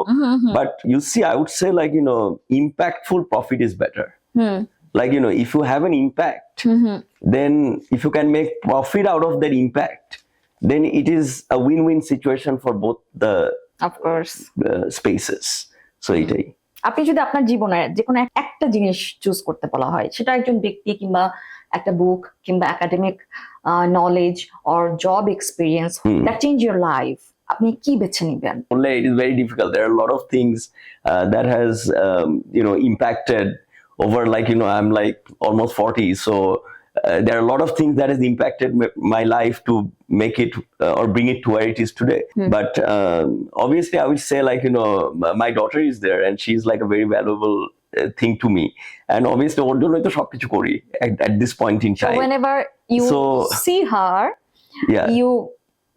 But you see, I would say like, you know, impactful profit is better. Like, you know, if you have an impact, then if you can make profit out of that impact, then it is a win-win situation for both the
of course
spaces. So এটাই।
আপনি যদি আপনার জীবনে যে কোনো একটা জিনিস choose করতে বলা হয়, সেটা একজন ব্যক্তি কিংবা একটা বুক কিংবা academic knowledge or job experience that change your life, আপনি কি বেছে নেবেন?
It is very difficult. There are a lot of things that has you know, impacted over, like, you know, I'm like almost 40, so there are a lot of things that has impacted my life to make it or bring it to where it is today. But obviously I would say, like, you know, my daughter is there and she's like a very valuable thing to me, and obviously ওর জন্যই তো সবকিছু করি at this point in time.
So whenever you see her,
yeah,
you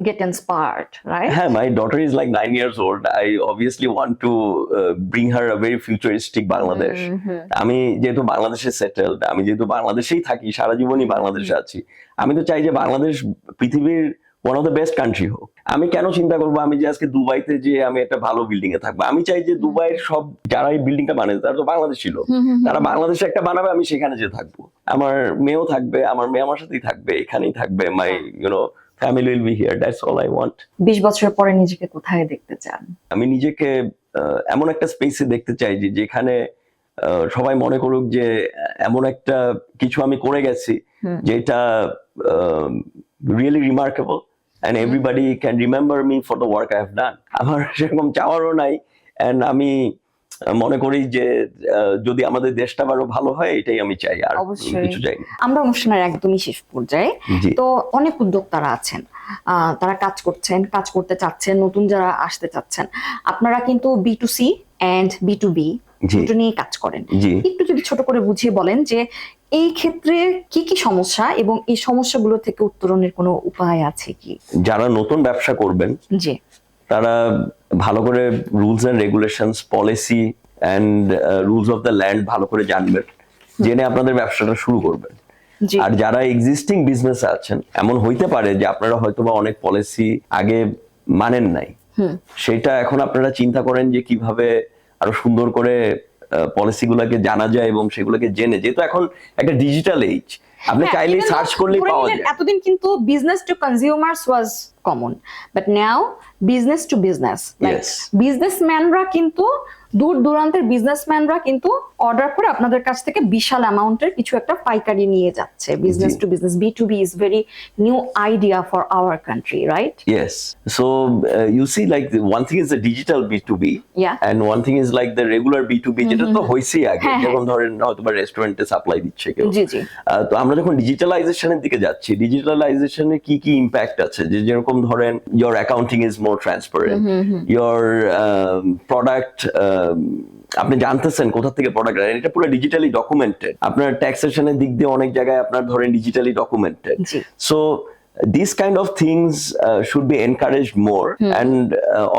get inspired, right?
Yeah, my daughter is like 9 years old. I obviously want to bring her a very futuristic Bangladesh. আমি যেহেতু বাংলাদেশে settled, আমি যেহেতু বাংলাদেশেই থাকি, সারা জীবনই বাংলাদেশে আছি, আমি তো চাই যে বাংলাদেশ পৃথিবীর one of the best country হোক। আমি কেন চিন্তা করবো আমি যে আজকে দুবাইতে যে আমি একটা ভালো বিল্ডিং এ থাকবো? আমি চাই যে দুবাইয়ের সব যারা এই বিল্ডিংটা বানায় তারা তো বাংলাদেশি লোক, তারা বাংলাদেশে একটা বানাবে, আমি সেখানে যে থাকবো, আমার মেয়েও থাকবে, আমার মেয়ে আমার সাথেই থাকবে, এখানেই থাকবে, my you know family will be here. That's all I want.
20 বছর পরে নিজেকে কোথায় দেখতে চান?
আমি নিজেকে এমন একটা স্পেসে দেখতে চাই যে যেখানে সবাই মনে করুক যে এমন একটা কিছু আমি করে গেছি যেটা really remarkable and everybody can remember me for the work I have done. আমার সেরকম চাওয়ারও নাই, and আমি মনে করি যে যদি আমাদের দেশটা আরো ভালো হয় এটাই আমি চাই, আর কিছু চাই না।
আমরা অনুষ্ঠানের একদমই শেষ পর্যায়ে, তো অনেক উদ্যোক্তারা আছেন, তারা কাজ করছেন, কাজ করতে চাচ্ছেন, নতুন যারা আসতে চাচ্ছেন, আপনারা কিন্তু B2C and B2B দুটো নিয়ে কাজ করেন। একটু যদি ছোট করে বুঝিয়ে বলেন যে এই ক্ষেত্রে কি কি সমস্যা এবং এই সমস্যাগুলো থেকে উত্তরণের কোনো উপায় আছে কি?
যারা নতুন ব্যবসা করবেন,
জি,
তারা ভালো করে rules and regulations, policy and rules of the land ভালো করে জানবেন, জেনে আপনাদের ব্যবসাটা শুরু করবেন। আর যারা এক্সিস্টিং বিজনেস আছেন, এমন হইতে পারে যে আপনারা হয়তোবা অনেক পলিসি আগে মানেন নাই, সেটা এখন আপনারা চিন্তা করেন যে কিভাবে আরো সুন্দর করে পলিসিগুলোকে জানা যায় এবং সেগুলোকে জেনে, যেহেতু এখন একটা ডিজিটাল এজ, আপনি চাইলেই সার্চ করলেই পাওয়া যায়।
এতদিন কিন্তু business to consumers was common, but now business to business, বিজনেসম্যানরা কিন্তু দূর দূরান্তের বিজনেসম্যানরা কিন্তু অর্ডার করে আপনাদের কাছ থেকে বিশাল অ্যামাউন্টের কিছু একটা পাইকারি নিয়ে যাচ্ছে। Business to business, B2B is very new idea for our country, right?
Yes. So you see, like one thing is the digital B2B, and one thing is like the regular B2B, যেটা তো হইছেই আগে, যেমন ধরেন হয়তোবা রেস্টুরেন্টে supply দিচ্ছে কেউ। তো আমরা যখন ডিজিটালাইজেশনের দিকে যাচ্ছি, ডিজিটালাইজেশনে কি কি ইম্প্যাক্ট আছে, যে যেরকম ধরেন your accounting is more transparent, your product আপনি জানতেছেন কোথা থেকে প্রোডাক্ট, এটা পুরো ডিজিটালি ডকুমেন্টেড, আপনার ট্যাক্সেশনের দিক দিয়ে অনেক জায়গায় আপনার ধরেন digitally documented. So these kind of things should be encouraged more, and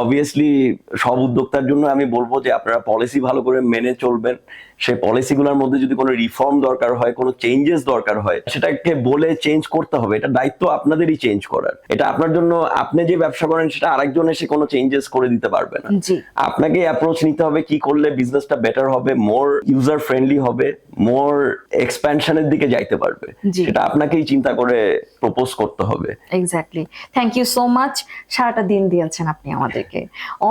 obviously সব উদ্যোক্তার জন্য আমি বলবো যে আপনারা পলিসি ভালো করে মেনে চলবেন। সেই পলিসিগুলোর মধ্যে যদি কোনো রিফর্ম দরকার হয়, কোনো চেঞ্জেস দরকার হয়, সেটাকে বলে চেঞ্জ করতে হবে। এটা দায়িত্ব আপনাদেরই চেঞ্জ করার। এটা আপনার জন্য, আপনি যে ব্যবসা করেন সেটা আরেকজন এসে কোনো চেঞ্জেস করে দিতে পারবে না। আপনাকে অ্যাপ্রোচ নিতে হবে কি করলে বিজনেসটা বেটার হবে, মোর ইউজার ফ্রেন্ডলি হবে, মোর এক্সপ্যানশনের দিকে যাইতে পারবে, সেটা আপনাকেই চিন্তা করে প্রপোজ করতে হবে।
Exactly, thank you so much. সারাটা দিন দিয়েছেন আপনি আমাদেরকে,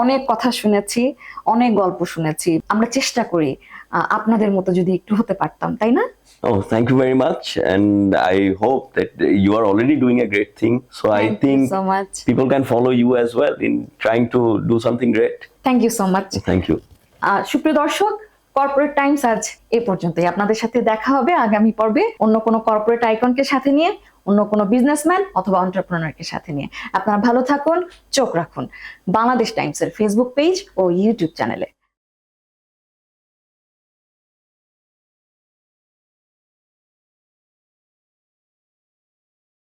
অনেক কথা শুনেছি, অনেক গল্প শুনেছি। আমরা চেষ্টা করি আপনাদের মতো যদি একটু হতে পারতাম, তাই না?
Oh, thank you very much, and I hope that you are already doing a great thing. So I think
so much.
People can follow you as well in trying to do something great.
Thank you so much.
Thank you.
সুপ্রিয় দর্শক, corporate Times আজ এই পর্যন্তই। আপনাদের সাথে দেখা হবে আগামী পর্বে অন্য কোনো কর্পোরেট আইকনকে সাথে নিয়ে, অন্য কোনো বিজনেসম্যান অথবা এন্টারপ্রেনারকে সাথে নিয়ে। আপনারা ভালো থাকুন, চোখ রাখুন বাংলাদেশ টাইমসের ফেসবুক পেজ ও ইউটিউব চ্যানেলে।